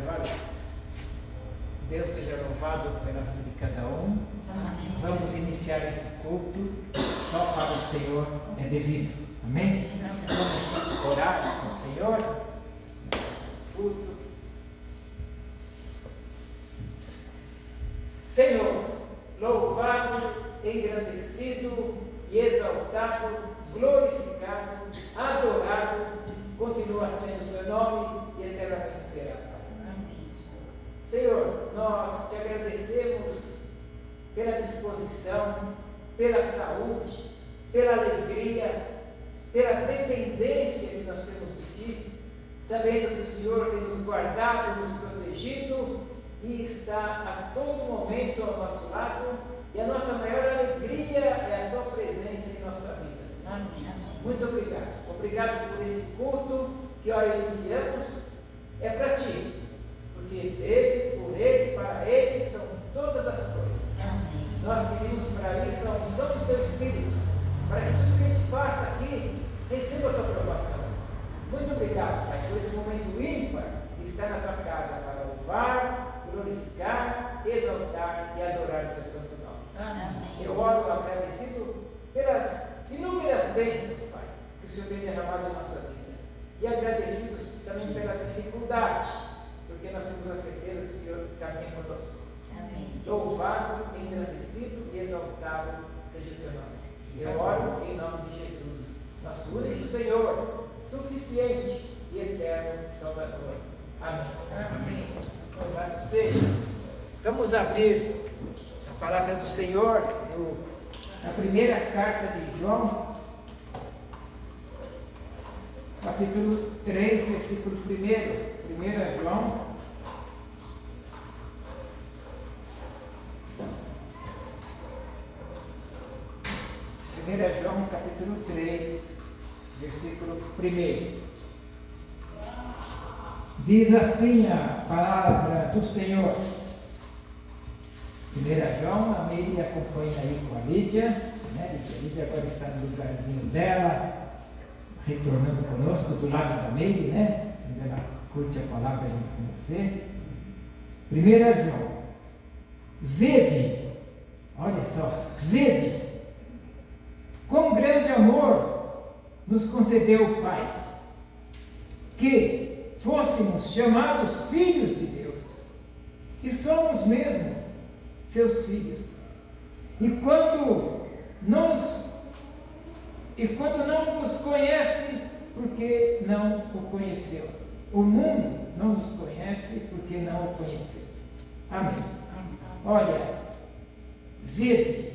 valer. Deus seja louvado pela vida de cada um. Amém. Vamos iniciar esse culto, só para o Senhor é devido. Amém? Vamos orar com o Senhor. Esse culto. Senhor, louvado, engrandecido e exaltado, glorificado, adorado, continua sendo o teu nome e eternamente será. Senhor, nós te agradecemos pela disposição, pela saúde, pela alegria, pela dependência que nós temos de Ti, sabendo que o Senhor tem nos guardado, nos protegido e está a todo momento ao nosso lado, e a nossa maior alegria é a Tua presença em nossa vida, Senhor. Amém. Muito obrigado. Obrigado por este culto que ora iniciamos, é para Ti. Porque dele, por ele, para ele são todas as coisas. Amém. Nós pedimos para isso a unção do teu Espírito, para que tudo que a gente faça aqui receba a tua aprovação. Muito obrigado, Pai, por esse momento ímpar de estar na tua casa para louvar, glorificar, exaltar e adorar o teu santo nome. Amém. Eu oro agradecido pelas inúmeras bênçãos, Pai, que o Senhor tem derramado em nossa vida, e agradecidos também pelas dificuldades, porque nós temos a certeza que o Senhor caminha conosco. Amém. Louvado, engrandecido e exaltado seja o teu nome. Eu oro em nome de Jesus, nosso único Senhor, suficiente e eterno Salvador. Amém. Amém. Louvado seja. Vamos abrir a palavra do Senhor na primeira carta de João, capítulo 3, versículo 1. 1 João, capítulo 3, versículo 1. Diz assim a palavra do Senhor. 1 João, a Meire acompanha aí com a Lídia, né? A Lídia agora está no lugarzinho dela, retornando conosco do lado da Meire, né? Ela curte a palavra a gente conhecer. 1 João, vede, olha só, vede, quão grande amor nos concedeu o Pai, que fôssemos chamados filhos de Deus, e somos mesmo seus filhos. E quando não nos conhece, porque não o conheceu. O mundo não nos conhece porque não o conheceu. Amém. Olha, vede,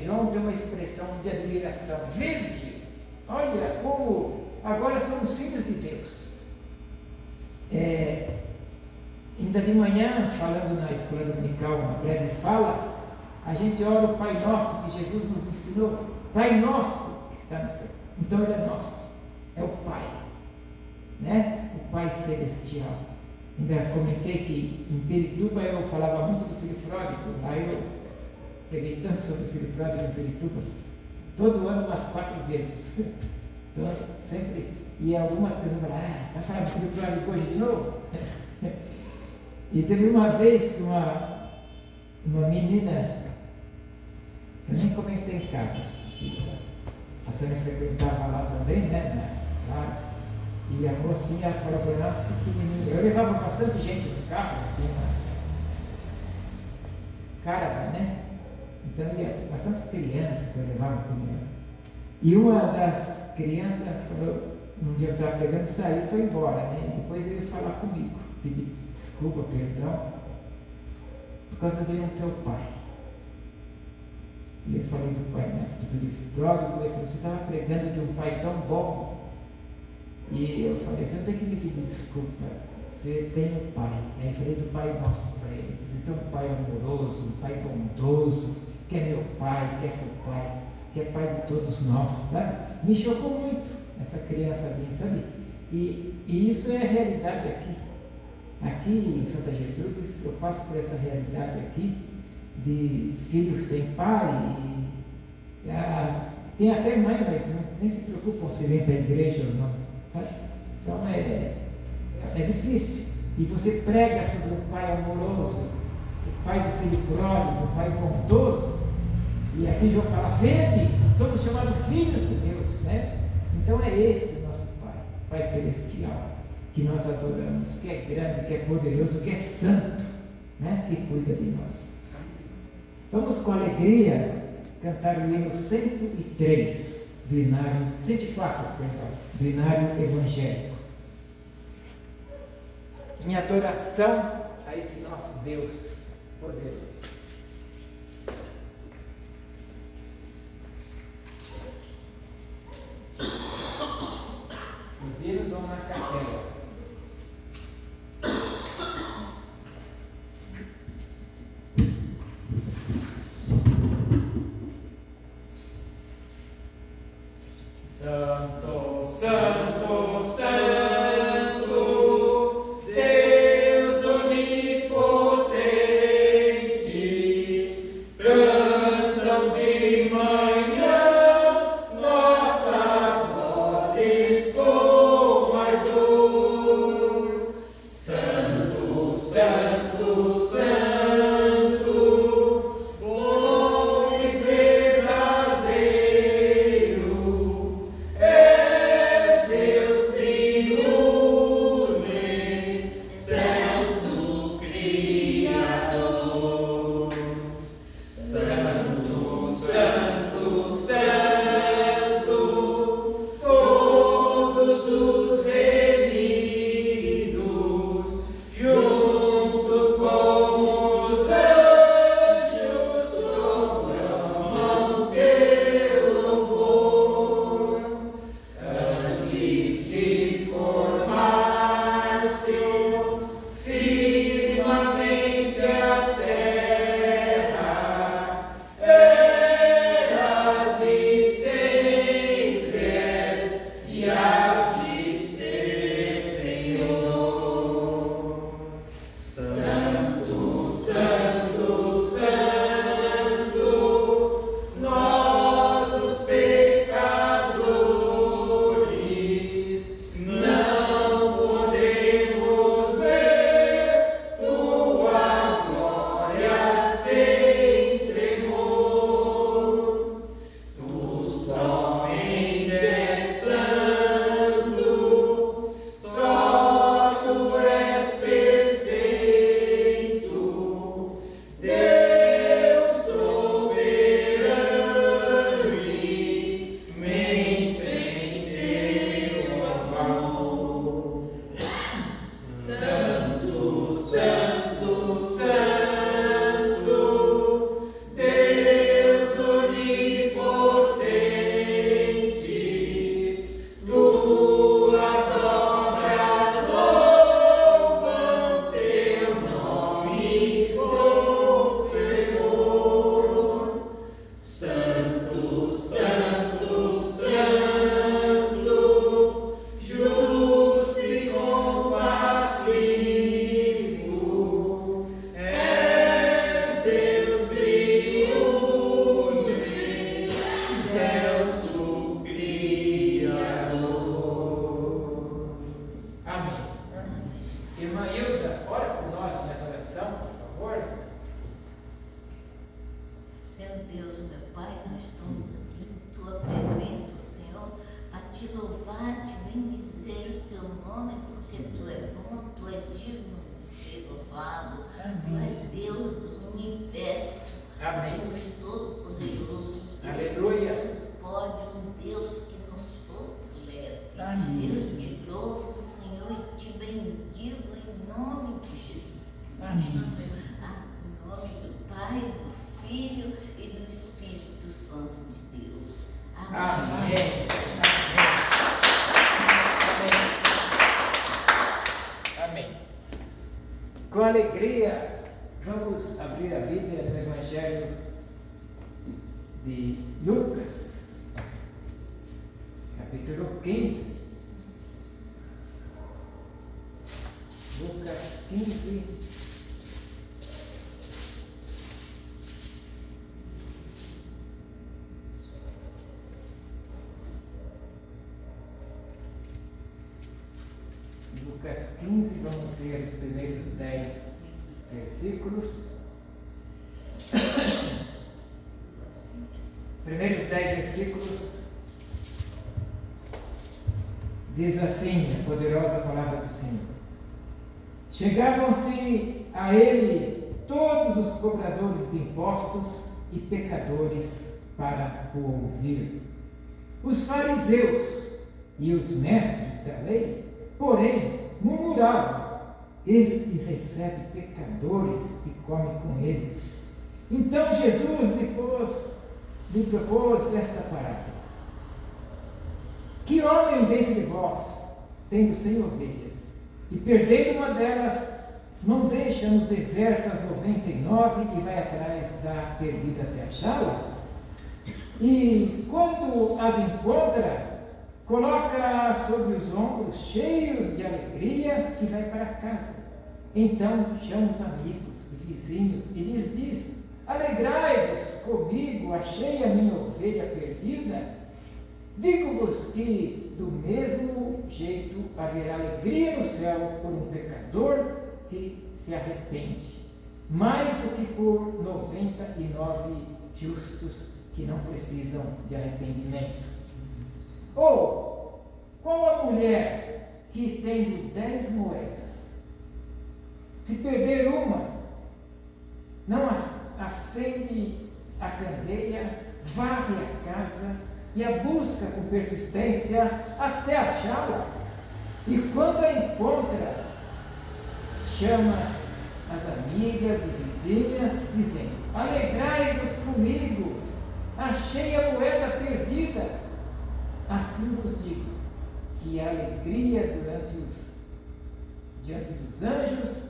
João deu uma expressão de admiração. Vede, olha como agora somos filhos de Deus. Ainda de manhã, falando na escola dominical, uma breve fala, a gente ora o Pai Nosso que Jesus nos ensinou. Pai Nosso que está no céu. Então Ele é nosso, é o Pai, né? O Pai Celestial. Ainda comentei que em Pirituba eu falava muito do filho pródigo. Lá eu preguei tanto sobre o filho pródigo em Pirituba, todo ano umas 4 vezes. Então sempre, e algumas pessoas falaram, vai falar do filho pródigo hoje de novo? E teve uma vez que uma menina, eu nem comentei em casa, a senhora frequentava lá também, né? Lá, e a mocinha falou para ela, pequenininha, eu levava bastante gente no carro, tinha uma caravan, né? Então ia bastante criança que eu levava comigo. E uma das crianças falou, um dia eu estava pegando, saiu e foi embora, né? E depois ele veio falar comigo, pedir desculpa, perdão, por causa de não ter o pai. E eu falei do pai, né? Do filho pródigo, ele falou, você estava pregando de um pai tão bom. E eu falei, você não tem que me pedir desculpa, você tem um pai. Aí eu falei do Pai Nosso para ele, você tem um pai amoroso, um pai bondoso, que é meu pai, que é seu pai, que é pai de todos nós, sabe? Me chocou muito essa criança ali, sabe? E isso é a realidade aqui. Aqui em Santa Gertrudes, eu passo por essa realidade aqui, de filhos sem pai, tem até mãe, mas nem se preocupam se vem para a igreja ou não, sabe? Então é difícil, e você prega sobre o Pai amoroso, o Pai do Filho pródigo, o Pai bondoso, e aqui João fala, vede, somos chamados filhos de Deus, né? Então é esse o nosso Pai, Pai Celestial, que nós adoramos, que é grande, que é poderoso, que é santo, né? Que cuida de nós. Vamos com alegria cantar o hino 103 do Inário, 104, perdão, do Inário Evangélico. Em adoração a esse nosso Deus poderoso. Os hinos vão na capela. Santo, Santo, Santo, Deus onipotente, cantam de manhã nossas vozes com ardor. Santo, Santo, Santo, bom e verdadeiro, és Deus triune, céus do Criador. Santo, Santo, Santo, todos os remidos, juntos com os anjos, proclamam teu louvor. Antes de formar-se o firmamente a terra, eras e sempre és, e hás de ser, Senhor. Santo, Santo, Santo, nós os pecadores não podemos ver tua glória sem tremor. Tu somente és santo, só tu és perfeito, Deus soberano, imenso em teu amor. Santo, Santo, Santo, Deus onipotente, tuas obras louvam teu nome com fervor. Santo, Santo, Santo, justo e compassivo, és Deus triune, céus do Criador. Amém. Irmã Hilda, ora por nós na oração, por favor. Senhor Deus, meu Pai, nós estamos aqui em Tua presença, Senhor, a Te louvar, Te bendizer o Teu nome, porque Tu é bom, Tu é digno de ser louvado. Tu és Deus do universo, Amém. Deus Todo-Poderoso, Deus Aleluia. pode, um Deus que nos fortalece. Amém. Eu Te louvo, Senhor, e Te bendigo em nome de Jesus. Amém. Em nome do Pai, do Filho e do Espírito Santo de Deus. Amém. Amém. Com alegria, vamos abrir a Bíblia no Evangelho de Lucas, capítulo 15. Lucas 15. Lucas 15, vamos ver os primeiros 10 versículos. Os primeiros 10 versículos diz assim, a poderosa palavra do Senhor: chegavam-se a ele todos os cobradores de impostos e pecadores para o ouvir. Os fariseus e os mestres da lei, porém, murmuravam: este recebe pecadores e come com eles. Então Jesus lhe propôs esta parábola: que homem dentre vós, tendo 100 ovelhas, e perdendo uma delas, não deixa no deserto as 99 e vai atrás da perdida até achá-la? E quando as encontra, coloca sobre os ombros, cheios de alegria, e vai para casa. Então chama os amigos e vizinhos e lhes diz: alegrai-vos comigo, achei a minha ovelha perdida. Digo-vos que, do mesmo jeito, haverá alegria no céu por um pecador que se arrepende, mais do que por 99 justos que não precisam de arrependimento. Ou, qual a mulher que, tendo 10 moedas, se perder uma, não acende a candeia, varre a casa e a busca com persistência até achá-la? E quando a encontra, chama as amigas e vizinhas, dizendo: alegrai-vos comigo, achei a moeda perdida. Assim vos digo, que a alegria diante dos anjos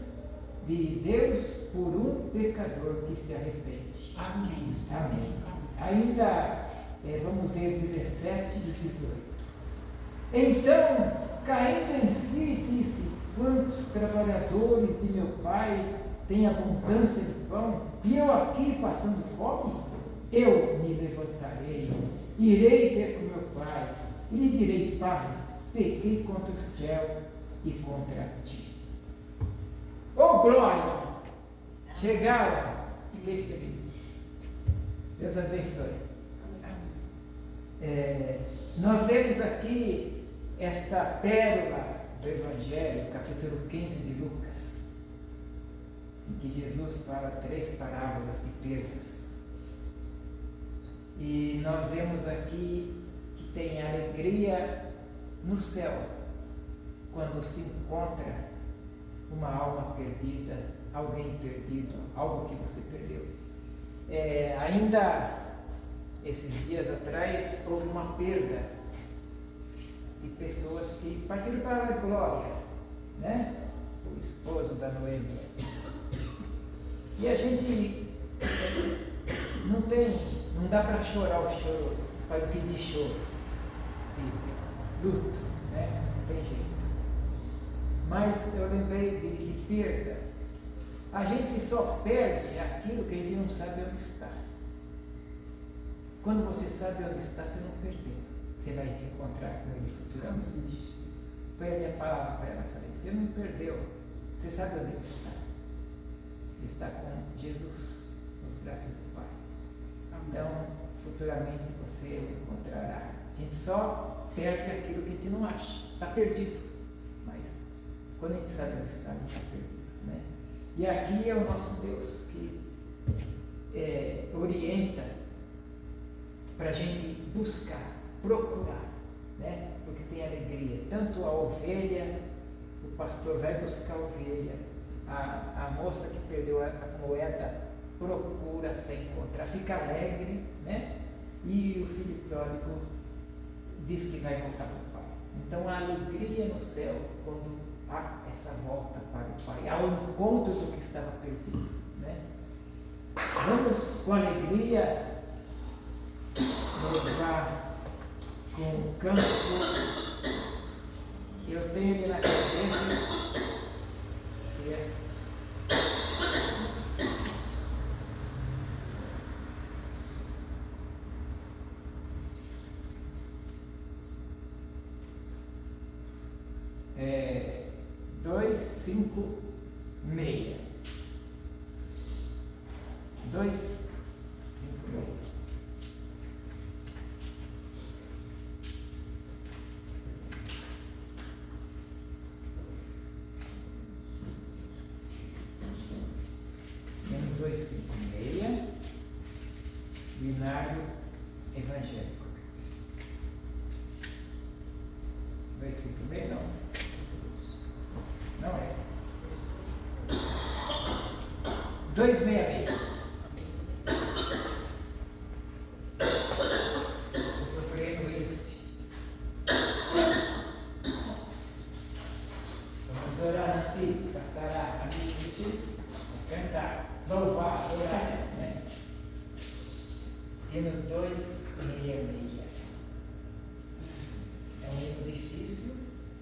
de Deus por um pecador que se arrepende. Amém. Amém. Ainda vamos ver 17 e 18. Então, caindo em si, disse: quantos trabalhadores de meu pai têm abundância de pão, e eu aqui passando fome? Eu me levantarei, irei ter com meu pai, e lhe direi: pai, pequei contra o céu e contra ti. Oh, glória! Chegaram, fiquei feliz. Deus abençoe. Nós vemos aqui esta pérola do Evangelho, capítulo 15 de Lucas, em que Jesus fala 3 parábolas de perdas. E nós vemos aqui que tem alegria no céu quando se encontra uma alma perdida, alguém perdido, algo que você perdeu. Ainda esses dias atrás houve uma perda de pessoas que partiram para a glória, né? O esposo da Noemi. E a gente não dá para chorar o choro, para pedir choro, de luto, né? Não tem jeito. Mas eu lembrei de perda. A gente só perde aquilo que a gente não sabe onde está. Quando você sabe onde está, você não perdeu. Você vai se encontrar com ele futuramente. Foi a minha palavra para ela. Falei: você não perdeu. Você sabe onde ele está. Ele está com Jesus nos braços do Pai. Então, futuramente você o encontrará. A gente só perde aquilo que a gente não acha. Está perdido. Mas quando a gente sabe onde está, não está perdido, né? E aqui é o nosso Deus que orienta para a gente buscar, procurar, né? Porque tem alegria. Tanto a ovelha, o pastor vai buscar a ovelha, a moça que perdeu a moeda procura até encontrar, fica alegre, né? E o filho pródigo diz que vai voltar para o pai. Então a alegria no céu quando há essa volta para o pai, ao encontro do que estava perdido, né? Vamos com alegria levar com o canto. Eu tenho ele na cabeça que é 2 256. 256. Número 256, binário evangélico. 256 não. Não é. 266. Eu procurei no índice. Vamos orar assim, passar a mente, cantar, louvar, orar, né? Hino 266. É um hino difícil,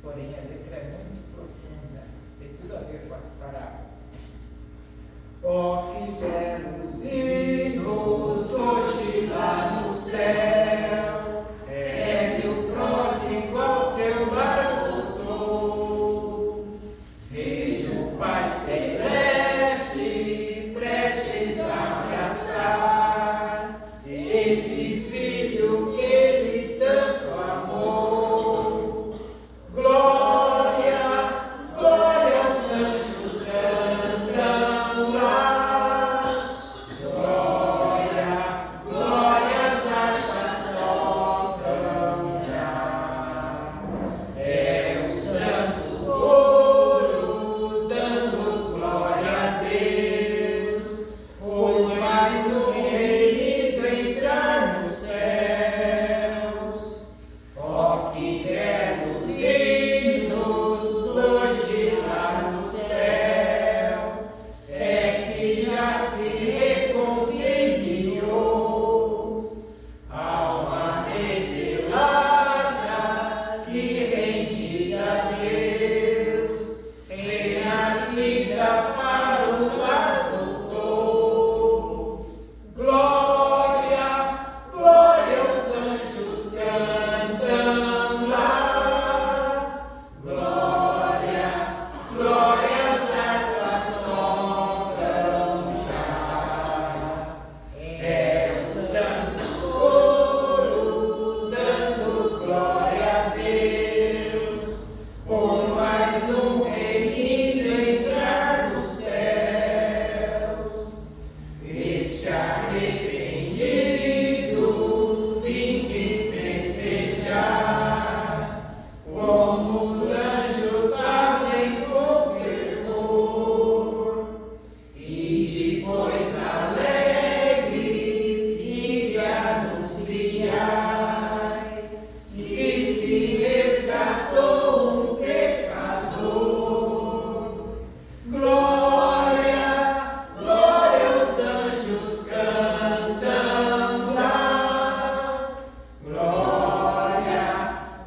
porém a letra é muito profunda, tem tudo a ver com as parábolas. Oh, que belos hinos hoje lá no céu, é que o pródigo ao seu lar voltou. Vejo o Pai Celeste prestes a abraçar esse filho que ele tanto amou. Glória, glória aos anjos cantam lá. Glória, glória às harpas tocam já. É o santo coro dando glória a Deus, por mais um remido entrar nos céus. Oh, que belos hinos hoje lá no céu, é que já se reconciliou. Alma revelada que rendida a Deus, renascida para o lar voltou. Glória, glória aos anjos cantam lá. Glória, glória às harpas tocam já. É o santo coro dando glória a Deus, por mais um remido entrar nos céus. Este arrependido vinde festejar, como os anjos fazem com fervor. E depois alegres e anunciai que se resgatou um pecador. Glória, glória aos anjos cantam lá. Glória,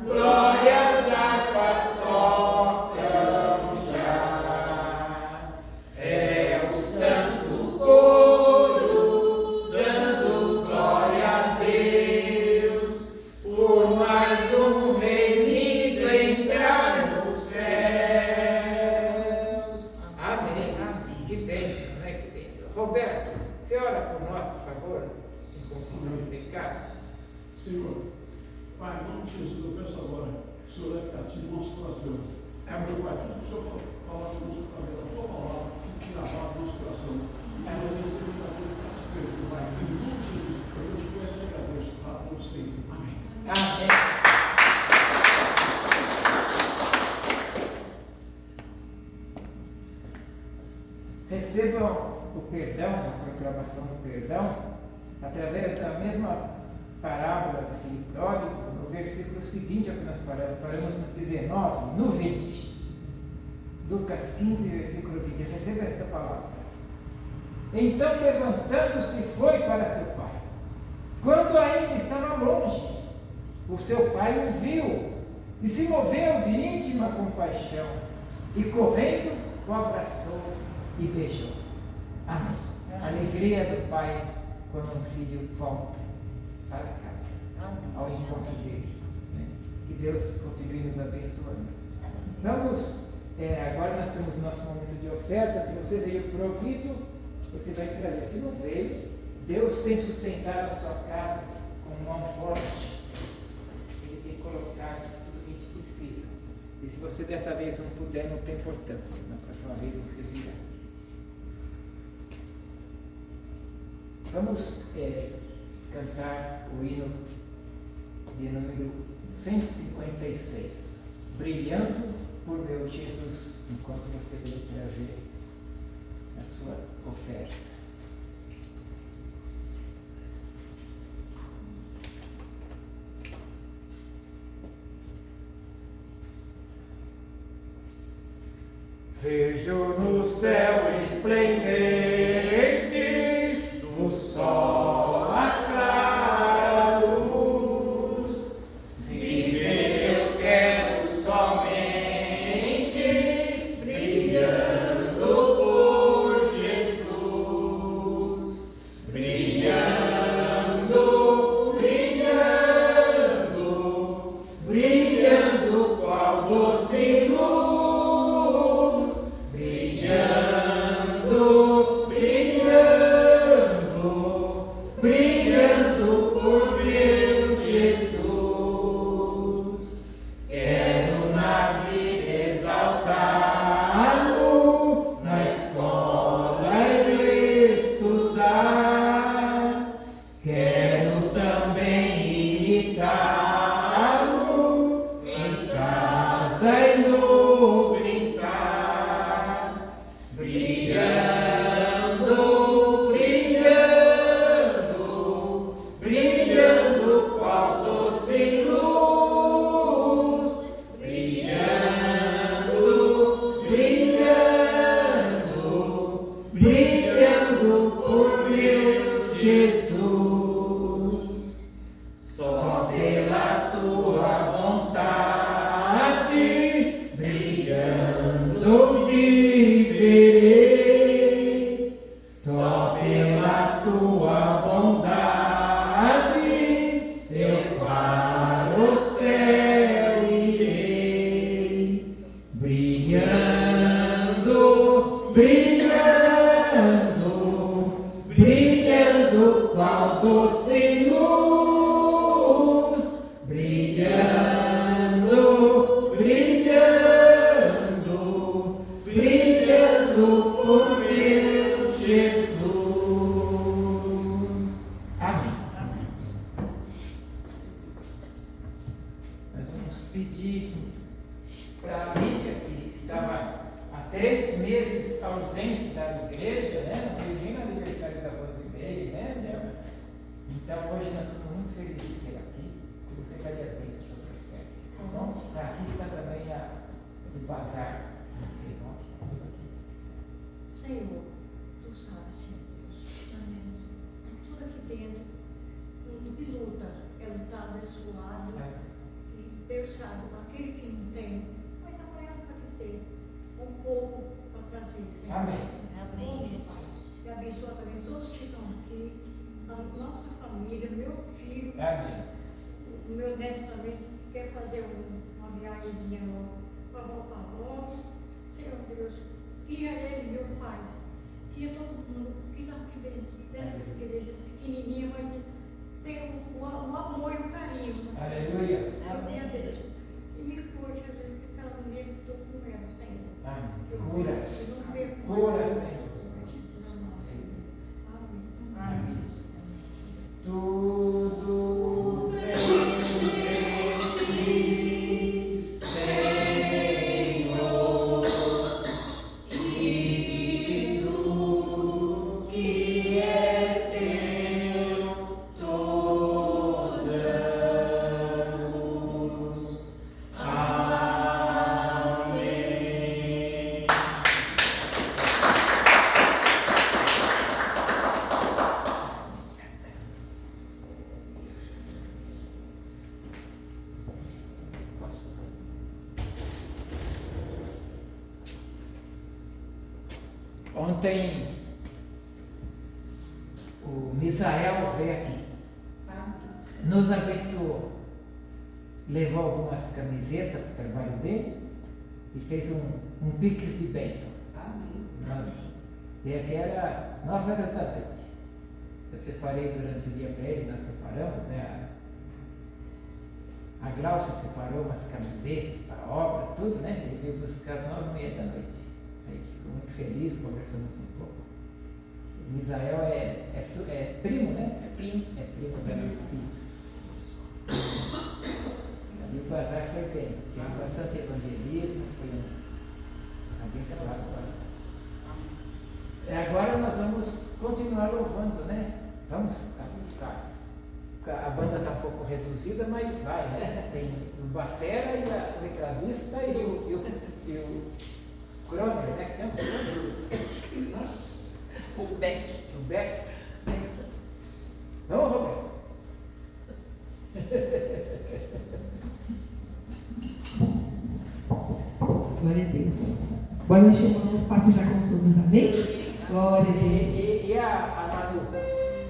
glória às harpas tocam já. É o santo coro dando glória a Deus, por mais um remido entrar nos céus. Amém. Que bênção, né? Que bênção. Roberto, você ora por nós, por favor, em confissão de pecados? Senhor, Pai, em nome de Jesus, eu peço agora que o Senhor leve cativo o nosso coração. Amém. Pai, tudo que o Senhor falar conosco através da tua palavra, que fique gravado no nosso coração. E nós vamos ter muita coisa para te pedir, Pai. Em nome de Jesus, eu te peço e agradeço para todos sempre. Amém. Amém. Recebam o perdão, a proclamação do perdão, através da mesma parábola do filho pródigo, no versículo seguinte ao que nós paramos no 19, no 20. Lucas 15, versículo 20. Receba esta palavra. Então, levantando-se, foi para seu pai. Quando ainda estava longe, o seu pai o viu e se moveu de íntima compaixão e, correndo, o abraçou e beijou. Amém. Alegria do pai quando um filho volta para casa, ao encontro dele. Que Deus continue nos abençoando. Vamos agora nós temos o nosso momento de oferta. Se você veio provido, você vai trazer. Se não veio, Deus tem sustentado a sua casa com mão forte. Ele tem colocado tudo o que a gente precisa. E se você dessa vez não puder, não tem importância. Na próxima vez você virá. Vamos cantar o hino de número 156. Brilhando por meu Jesus, enquanto você veio trazer a sua oferta. Vejo no céu esplendente, no sol a clara luz. Viver eu quero somente, brilhando por Jesus. Brilhando, brilhando, brilhando qual doce luz. Ontem o Misael veio aqui, nos abençoou, levou algumas camisetas para o trabalho dele e fez um pix de bênção. Amém. E aqui era 9 horas da noite. Eu separei durante o dia para ele, nós separamos, né? A Glaucia separou umas camisetas para a obra, tudo, né? Ele veio buscar às 9h30 da noite. Aí ficou muito feliz, conversamos um pouco. O Misael é primo, né? É primo. É primo da Nancy. Ali o bazar foi bem. Teve bastante evangelismo, foi abençoado bastante. Agora nós vamos continuar louvando, né? Vamos, a banda está um pouco reduzida, mas vai, né? Tem o batera e a tecladista e o Croner, né? Que chama? Nossa. O Beck. O Beck. Vamos, Roberto. Glória a Deus. Boa noite, irmãos. Passe já com todos, amém? Glória a Deus. E a Manu?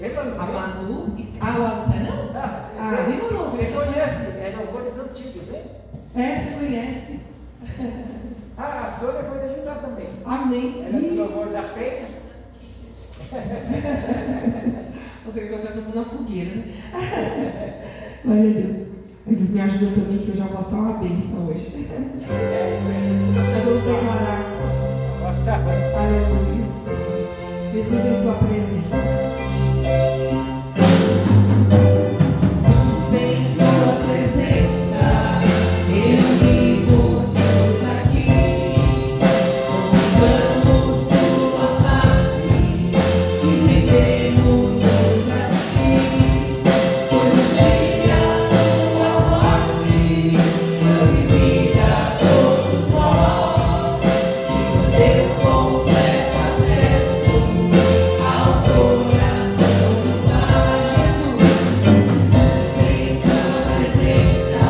Vem, Manu. A Manu e a Anta, não? Vem, Manu. Você conhece? Louvores antigos, né? Você conhece. A Sônia pode ajudar também. Amém. Ela é do louvor da Penha. Você vai colocar todo mundo na fogueira, né? Glória a Deus. Vocês me ajudam também, que eu já posso dar uma bênção hoje. Nós vamos declarar. Gosta ruim. Aleluia. Jesus em tua presença. Sem tua presença, eu vivo Deus aqui. Convidamos tua face e rendemos a ti. Pois o dia tua morte transmita a todos nós. E teu completo acesso ao coração do Pai. Sem tua presença,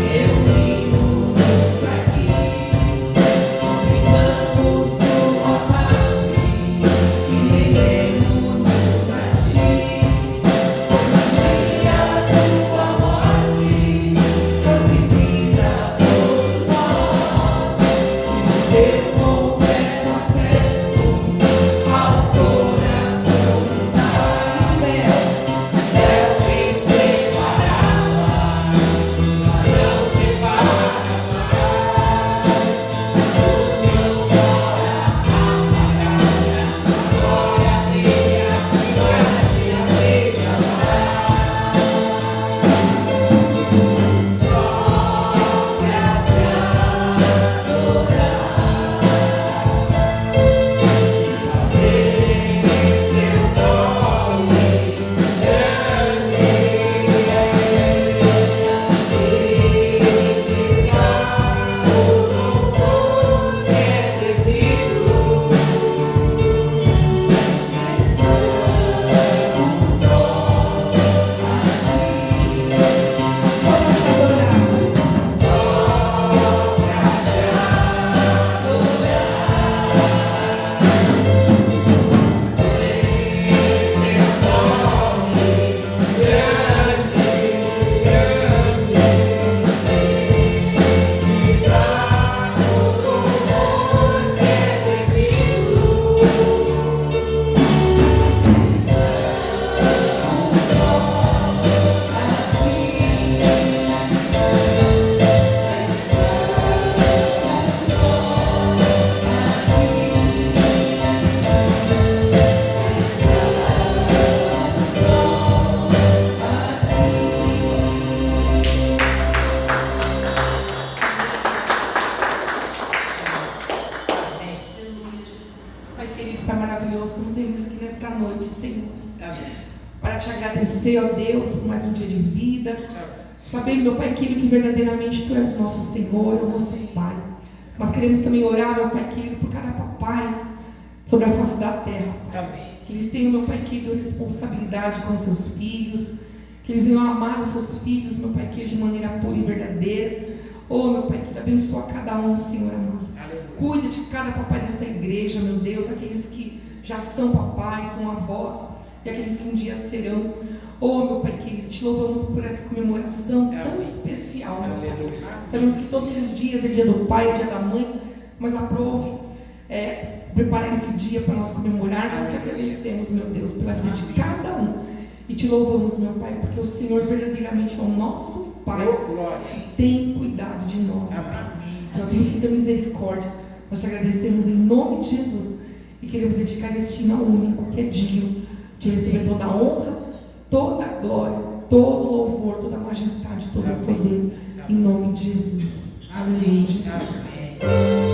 eu vivo Deus aqui. Convidamos tua face e rendemos a ti. Pois o dia tua morte transmita a todos nós. E teu completo acesso ao coração do Pai. É o que separava, não separa mais. O Senhor mora apagada, glória dele a dele amar. Só pra te adorar e fazer teu nome grande e te dar o louvor que é devido. Estamos sós aqui. Vamos adorar. Só pra te Pai querido, Pai maravilhoso, estamos reunidos aqui nesta noite, Senhor, para te agradecer, ó Deus, por mais um dia de vida, sabendo, meu Pai querido, que verdadeiramente Tu és nosso Senhor, o nosso Pai. Mas queremos também orar, meu Pai querido, por cada papai sobre a face da terra. Amém. Que eles tenham, meu Pai querido, responsabilidade com seus filhos, que eles venham amar os seus filhos, meu Pai querido, de maneira pura e verdadeira. Oh, meu Pai querido, abençoa cada um, Senhor amado. Cuida de cada papai desta igreja, meu Deus, aqueles que já são papais, são avós, e aqueles que um dia serão. Oh, meu Pai querido, te louvamos por esta comemoração tão especial, meu Pai. Sabemos que todos os dias é dia do pai, é dia da mãe, mas aprove preparar esse dia para nós comemorarmos. Te agradecemos, meu Deus, pela vida de cada um. E te louvamos, meu Pai, porque o Senhor verdadeiramente é o nosso Pai. Tem cuidado de nós. Senhor, tem infinita misericórdia. Nós te agradecemos em nome de Jesus e queremos dedicar este hino único que é digno de receber toda a honra, toda a glória, todo o louvor, toda a majestade, todo o poder, em nome de Jesus. Amém. Invisível, mas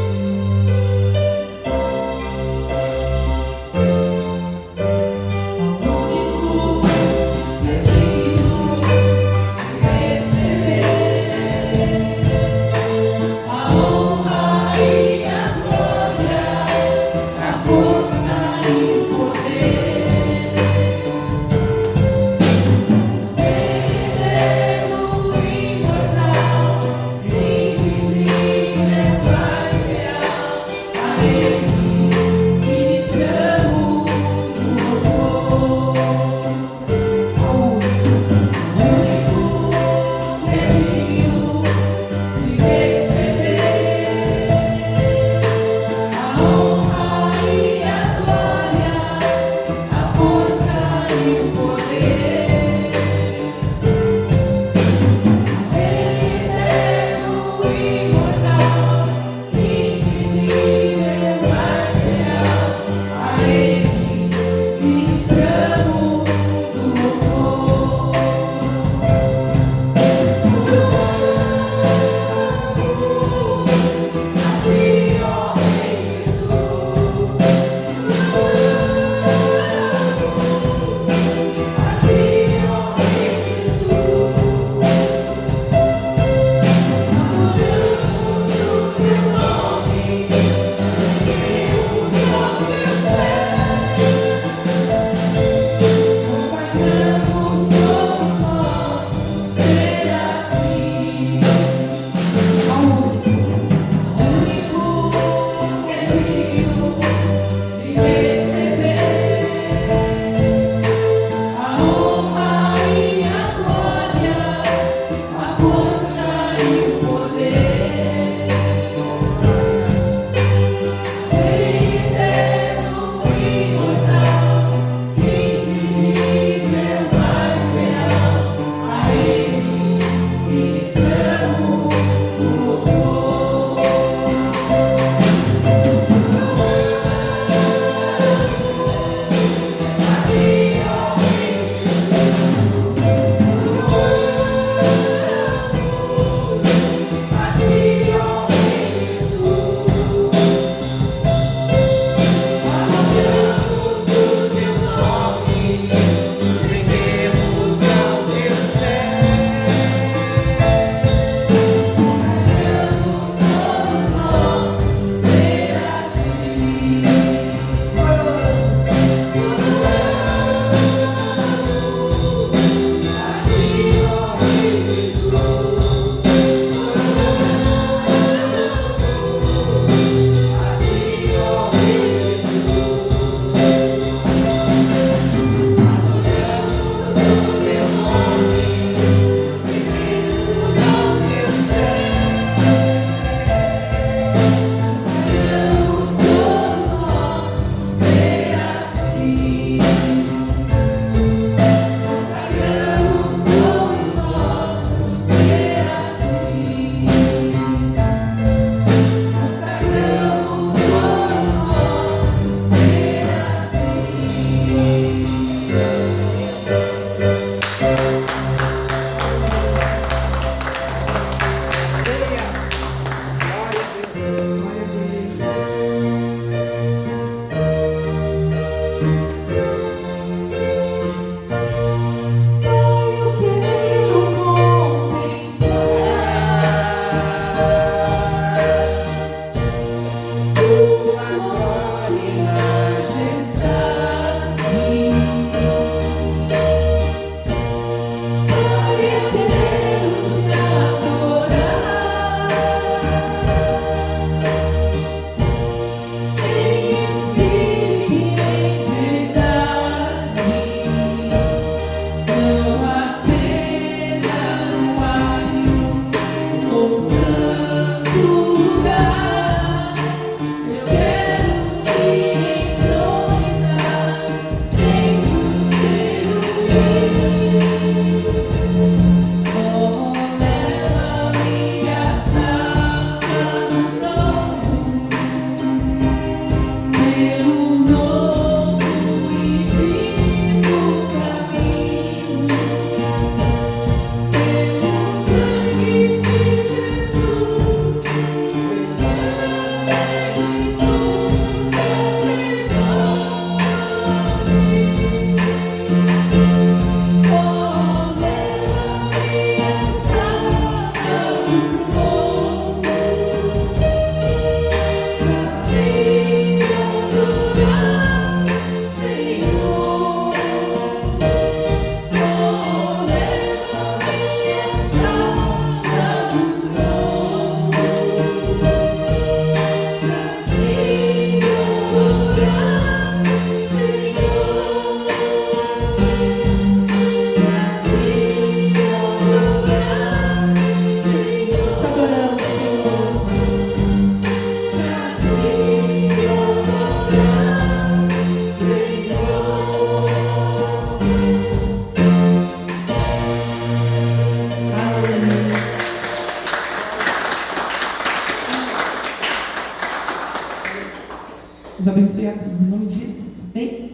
Os abençoe a todos, em nome de Jesus. Amém?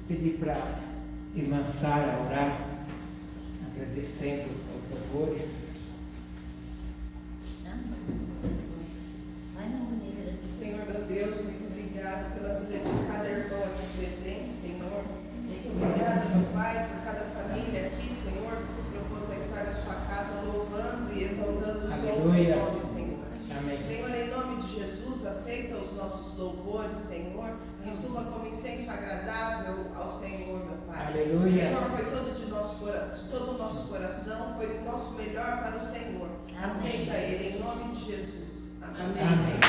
Pedir para a irmã Sara orar, agradecendo aos louvores. Vai na maneira. Senhor meu Deus, muito obrigada pela vida de cada irmão aqui presente, Senhor. Muito obrigada, meu Pai, por cada família aqui, Senhor, que se propôs a estar na sua casa louvando e exaltando o seu nome, Senhor. Amém. Senhor, em nome de Jesus, aceita os nossos louvores, Senhor, que suba como incenso agradável ao Senhor, meu Pai. Aleluia. Senhor, foi todo o nosso coração, foi o nosso melhor para o Senhor. Amém. Aceita Ele, em nome de Jesus. Amém. Amém.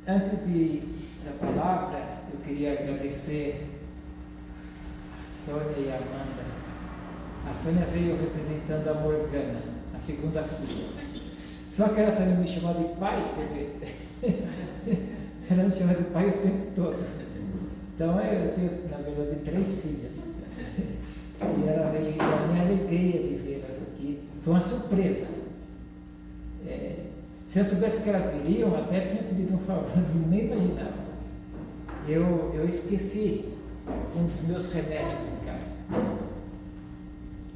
Antes da palavra, eu queria agradecer a Sônia e a Amanda. A Sônia veio representando a Morgana, a segunda filha. Só que ela também me chamou de pai, ela me chama de pai o tempo todo. Então eu tenho, na verdade, 3 filhas. E ela veio, e a minha alegria de vê-las aqui foi uma surpresa. Se eu soubesse que elas viriam, até tinha pedido um favor, nem imaginava. Eu esqueci um dos meus remédios em casa.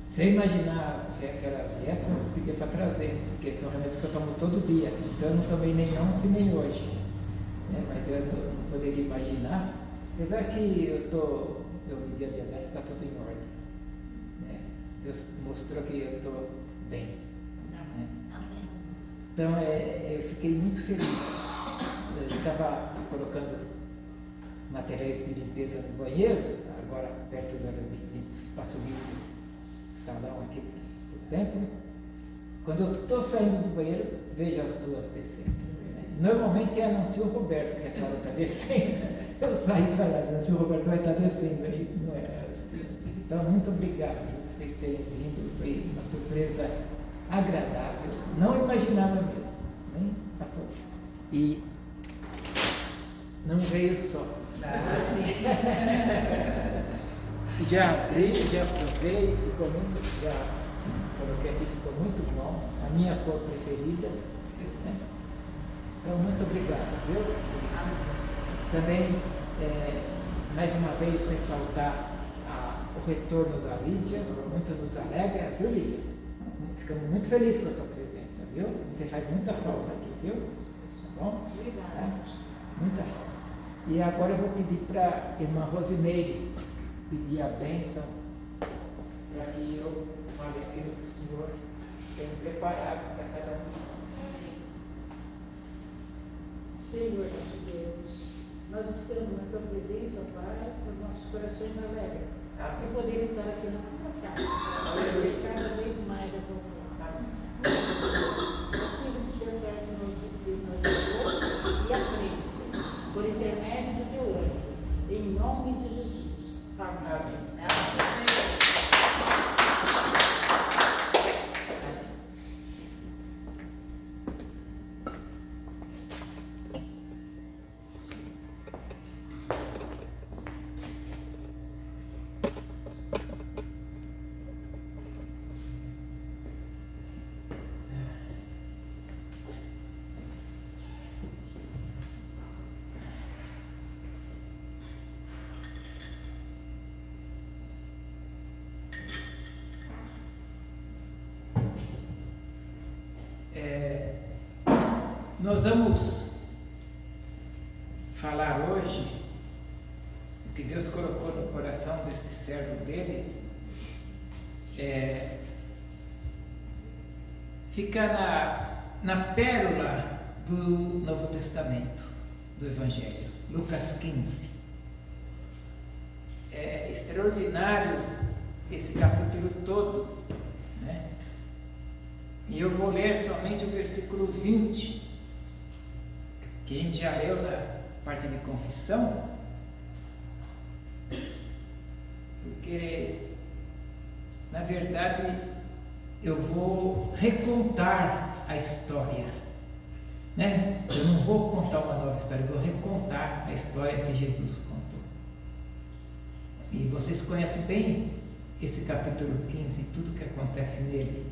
Se eu imaginar que ela viesse, eu pedia para trazer, porque são remédios que eu tomo todo dia. Então eu não tomei nem ontem nem hoje. Mas eu não poderia imaginar, apesar que eu medi a diabetes, está tudo em ordem. Deus mostrou que eu estou bem. Amém. Então eu fiquei muito feliz. Eu estava colocando materiais de limpeza no banheiro, agora perto da hora de espaço livre do salão aqui do templo. Quando eu estou saindo do banheiro, vejo as duas descendo. Normalmente é anuncio o Roberto que essa hora está descendo. Eu saio e falo, anuncio o Roberto vai estar descendo aí, não é? Então, muito obrigado por vocês terem vindo. Foi uma surpresa agradável. Não imaginava mesmo. Nem passou. E não veio só. Já abri, já provei, ficou muito, já coloquei aqui, ficou muito bom. A minha cor preferida. Então, muito obrigado, viu? Também, mais uma vez, ressaltar o retorno da Lídia, muito nos alegra, viu, Lídia? Ficamos muito felizes com a sua presença, viu? Você faz muita falta aqui, viu? Tá bom? Obrigada. Tá? Muita falta. E agora eu vou pedir para a irmã Rosimeire pedir a bênção para que eu fale aquilo que o Senhor tem preparado para cada um de nós. Senhor nosso Deus, nós estamos na tua presença, ó Pai, com nossos corações alegres, por poder estar aqui na tua casa, para cada vez mais a tua palavra. Aquilo que o Senhor quer que nós louvor e aprende, Senhor, por intermédio do teu anjo, em nome de Jesus. Amém. Nós vamos falar hoje o que Deus colocou no coração deste servo dele. Fica na pérola do Novo Testamento, do Evangelho, Lucas 15. É extraordinário esse capítulo todo, né? E eu vou ler somente o versículo 20, que a gente já leu na parte de confissão, porque, na verdade, eu vou recontar a história né? Eu não vou contar uma nova história, eu vou recontar a história que Jesus contou. E vocês conhecem bem esse capítulo 15 e tudo que acontece nele.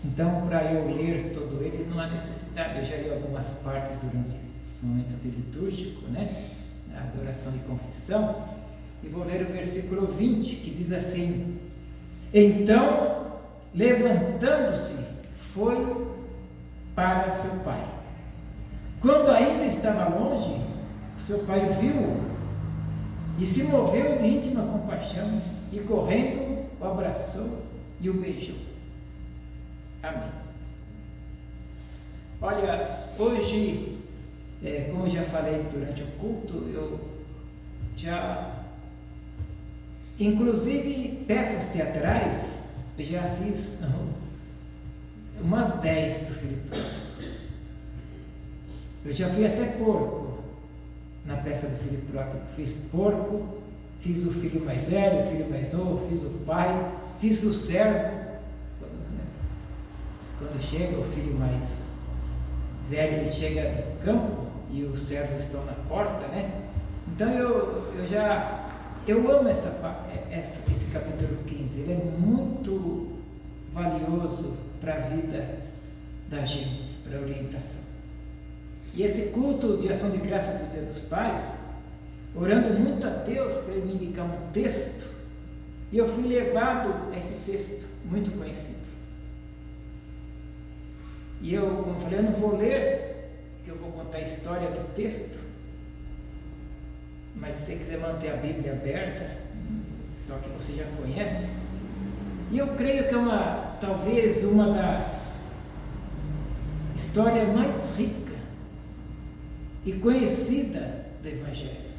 Então, para eu ler todo ele, não há necessidade. Eu já li algumas partes durante os momentos de litúrgico, né? A adoração e confissão. E vou ler o versículo 20, que diz assim: então, levantando-se, foi para seu pai. Quando ainda estava longe, seu pai viu-o e se moveu de íntima compaixão, e correndo o abraçou e o beijou. Amém. Olha, hoje, como eu já falei durante o culto, eu já, inclusive peças teatrais, eu já fiz umas 10 do Filipe. Eu já fui até porco na peça do filho próprio. Fiz porco, fiz o filho mais velho, o filho mais novo, fiz o pai, fiz o servo. Quando chega o filho mais velho, ele chega do campo e os servos estão na porta, né? Então eu amo esse capítulo 15, ele é muito valioso para a vida da gente, para a orientação. E esse culto de ação de graça do Dia dos Pais, orando muito a Deus para ele me indicar um texto, e eu fui levado a esse texto muito conhecido. E eu, como eu falei, eu não vou ler, porque eu vou contar a história do texto, mas se você quiser manter a Bíblia aberta, só que você já conhece, e eu creio que é talvez uma das histórias mais ricas e conhecida do Evangelho.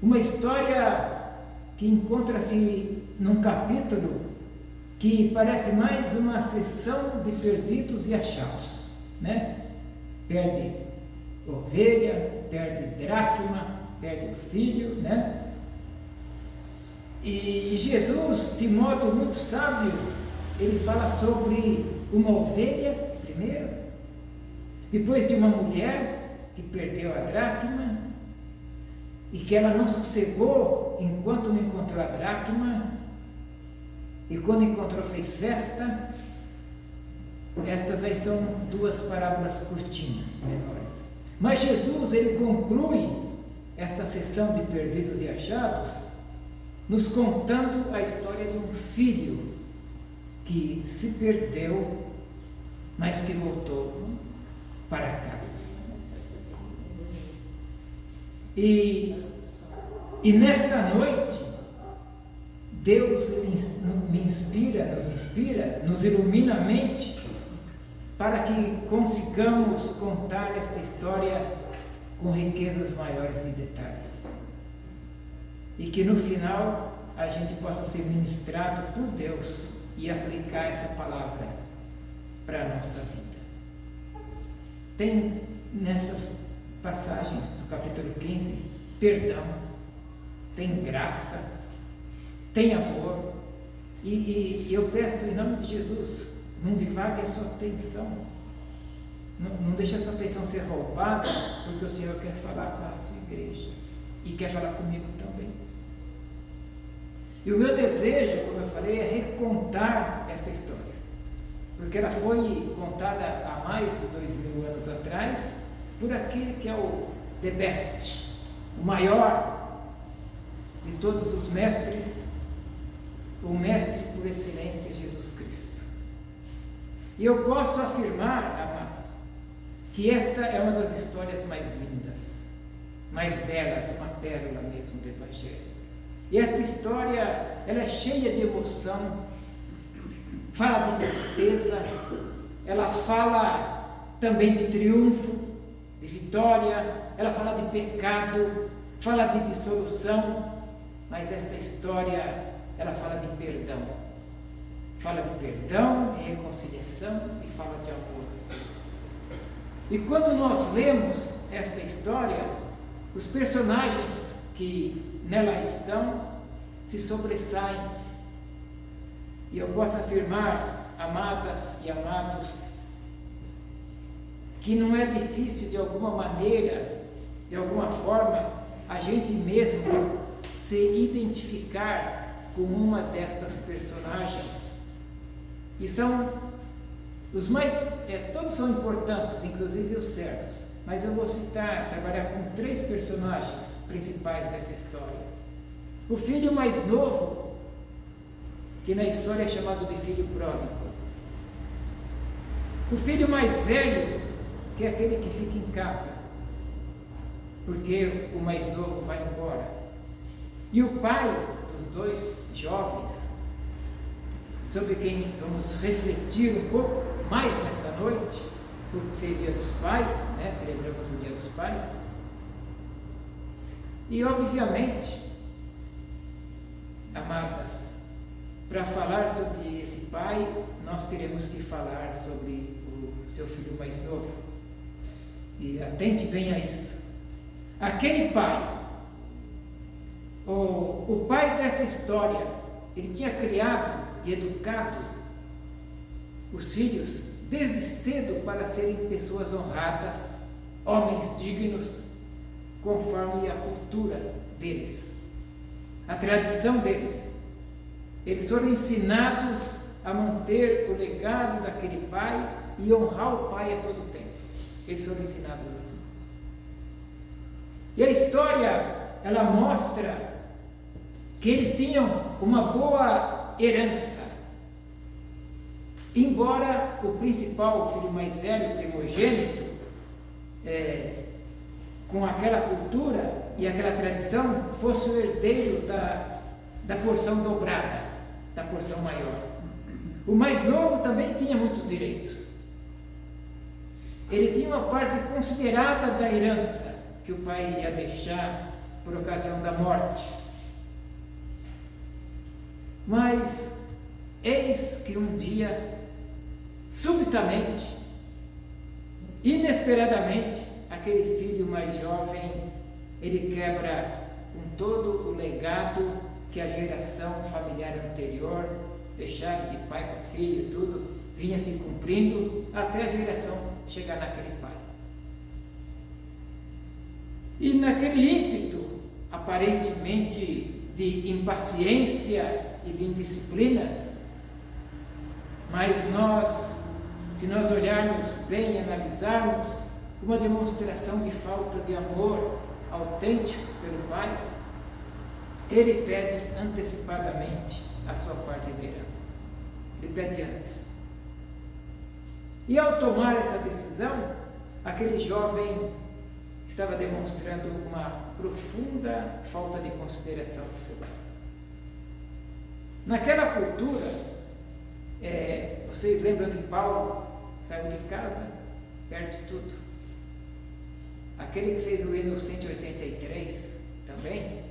Uma história que encontra-se num capítulo que parece mais uma sessão de perdidos e achados, né? Perde ovelha, perde dracma, perde o filho, né? E Jesus, de modo muito sábio, ele fala sobre uma ovelha primeiro, depois de uma mulher que perdeu a dracma e que ela não sossegou enquanto não encontrou a dracma, e quando encontrou fez festa. Estas aí são duas parábolas curtinhas, menores. Mas Jesus, ele conclui esta sessão de perdidos e achados nos contando a história de um filho que se perdeu, mas que voltou para casa. E nesta noite, Deus nos ilumina a mente para que consigamos contar esta história com riquezas maiores de detalhes. E que no final a gente possa ser ministrado por Deus e aplicar essa palavra para a nossa vida. Tem nessas passagens do capítulo 15 perdão, tem graça, tem amor, e eu peço em nome de Jesus, não divague a sua atenção, não deixe a sua atenção ser roubada, porque o Senhor quer falar com a sua igreja e quer falar comigo também. E o meu desejo, como eu falei, é recontar esta história, porque ela foi contada há mais de 2000 anos atrás por aquele que é o the best, o maior de todos os mestres, o mestre por excelência, Jesus Cristo. E eu posso afirmar, amados, que esta é uma das histórias mais lindas, mais belas, uma pérola mesmo do Evangelho. E essa história, ela é cheia de emoção, fala de tristeza, ela fala também de triunfo, de vitória, ela fala de pecado, fala de dissolução, mas essa história, ela fala de perdão. Fala de perdão, de reconciliação e fala de amor. E quando nós lemos esta história, os personagens que nela estão se sobressaem. E eu posso afirmar, amadas e amados, que não é difícil de alguma maneira, de alguma forma, a gente mesmo se identificar com uma destas personagens. E são os mais, todos são importantes, inclusive os servos, mas eu vou trabalhar com 3 personagens principais dessa história. O filho mais novo, que na história é chamado de filho pródigo. O filho mais velho, que é aquele que fica em casa, porque o mais novo vai embora. E o pai dos 2 jovens, sobre quem vamos refletir um pouco mais nesta noite, por ser Dia dos Pais, né? Celebramos o Dia dos Pais. E obviamente, amadas, para falar sobre esse pai, nós teremos que falar sobre o seu filho mais novo. E atente bem a isso. Aquele pai, o pai dessa história, ele tinha criado e educado os filhos desde cedo para serem pessoas honradas, homens dignos, conforme a cultura deles, a tradição deles. Eles foram ensinados a manter o legado daquele pai e honrar o pai a todo tempo. Eles foram ensinados assim. E a história, ela mostra que eles tinham uma boa herança. Embora o principal, o filho mais velho, o primogênito, com aquela cultura e aquela tradição, fosse o herdeiro da porção dobrada, da porção maior. O mais novo também tinha muitos direitos. Ele tinha uma parte considerada da herança que o pai ia deixar por ocasião da morte. Mas eis que um dia, subitamente, inesperadamente, aquele filho mais jovem, ele quebra com todo o legado que a geração familiar anterior, deixado de pai para filho, tudo, vinha se cumprindo até a geração chegar naquele pai. E naquele ímpeto, aparentemente de impaciência e de indisciplina, mas se nós olharmos bem e analisarmos, uma demonstração de falta de amor autêntico pelo pai, ele pede antecipadamente a sua parte da herança. Ele pede antes. E ao tomar essa decisão, aquele jovem estava demonstrando uma profunda falta de consideração por seu pai. Naquela cultura, vocês lembram de Paulo? Saiu de casa, perde tudo. Aquele que fez o hino 183 também,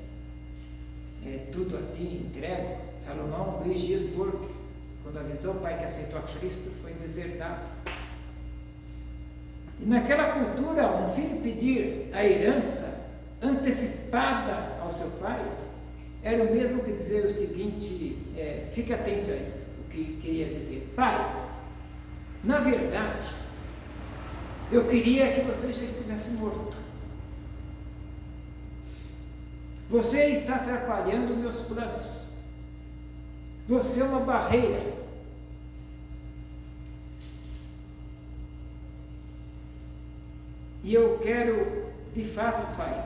tudo a ti entrego, Salomão, Luiz Gisburg, quando avisou o pai que aceitou a Cristo, foi deserdado. E naquela cultura, um filho pedir a herança antecipada ao seu pai, era o mesmo que dizer o seguinte, fique atento a isso, o que queria dizer: pai, na verdade, eu queria que você já estivesse morto. Você está atrapalhando meus planos. Você é uma barreira. E eu quero, de fato, pai,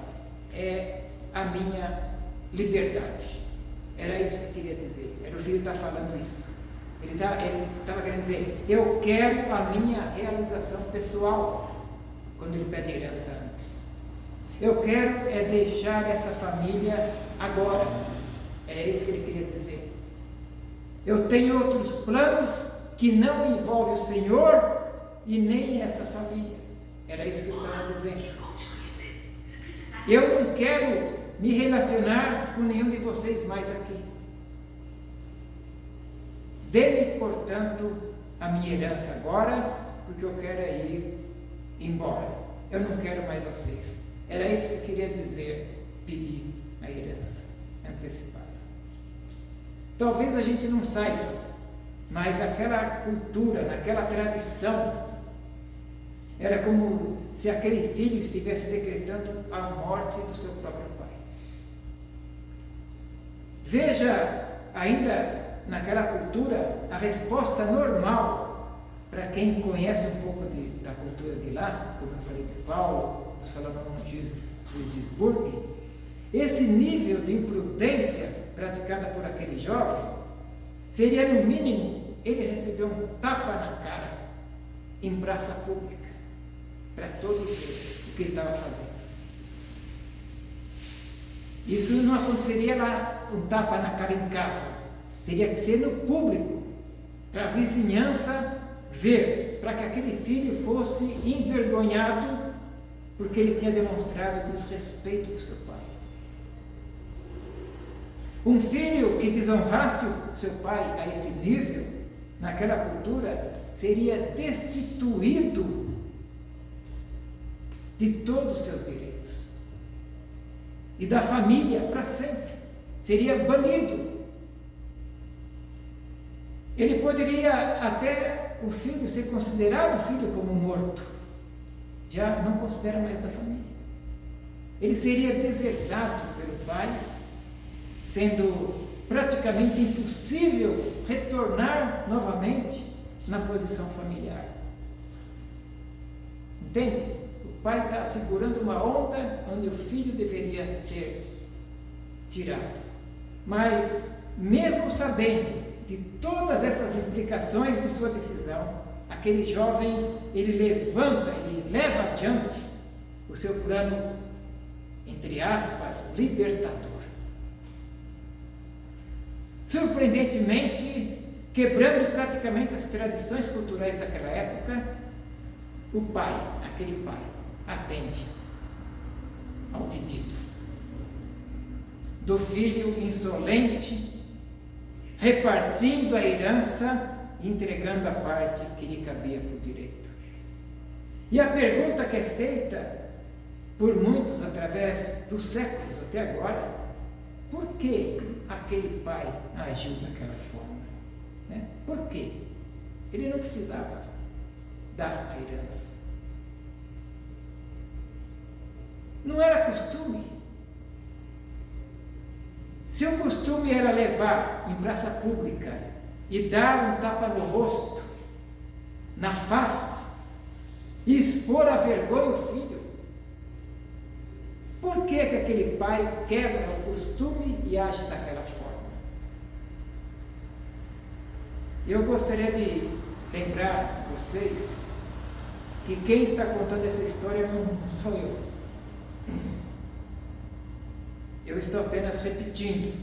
a minha liberdade. Era isso que eu queria dizer. Era o filho que está falando isso. Ele estava querendo dizer: eu quero a minha realização pessoal, quando ele pede herança antes. Eu quero deixar essa família agora. É isso que ele queria dizer. Eu tenho outros planos que não envolvem o Senhor e nem essa família. Era isso que ele estava dizendo. Eu não quero me relacionar com nenhum de vocês mais aqui. Dê-me, portanto, a minha herança agora, porque eu quero ir embora. Eu não quero mais vocês. Era isso que eu queria dizer, pedir a herança antecipada. Talvez a gente não saiba, mas naquela cultura, naquela tradição, Era como se aquele filho estivesse decretando a morte do seu próprio pai. Veja, ainda naquela cultura, a resposta normal para quem conhece um pouco da cultura de lá, como eu falei de Paulo, do Salomão de Gisburg, esse nível de imprudência praticada por aquele jovem seria, no mínimo, ele receber um tapa na cara em praça pública, para todos verem o que ele estava fazendo. Isso não aconteceria lá, um tapa na cara em casa, teria que ser no público, para a vizinhança ver, para que aquele filho fosse envergonhado, porque ele tinha demonstrado desrespeito por seu pai. Um filho que desonrasse o seu pai a esse nível, naquela cultura, seria destituído de todos os seus direitos e da família para sempre, seria banido. Ele poderia até o filho ser considerado filho como morto, já não considera mais da família. Ele seria deserdado pelo pai, sendo praticamente impossível retornar novamente na posição familiar. Entende? O pai está segurando uma onda onde o filho deveria ser tirado. Mas, mesmo sabendo de todas essas implicações de sua decisão, aquele jovem, ele leva adiante o seu plano, entre aspas, libertador. Surpreendentemente, quebrando praticamente as tradições culturais daquela época, o pai, aquele pai, atende ao pedido do filho insolente, repartindo a herança, entregando a parte que lhe cabia por direito. E a pergunta que é feita por muitos através dos séculos até agora: por que aquele pai agiu daquela forma? Né? Por quê? Ele não precisava dar a herança. Não era costume. Se o costume era levar em praça pública e dar um tapa no rosto, na face, e expor a vergonha o filho, por que aquele pai quebra o costume e age daquela forma? Eu gostaria de lembrar vocês que quem está contando essa história não sou eu. Eu estou apenas repetindo,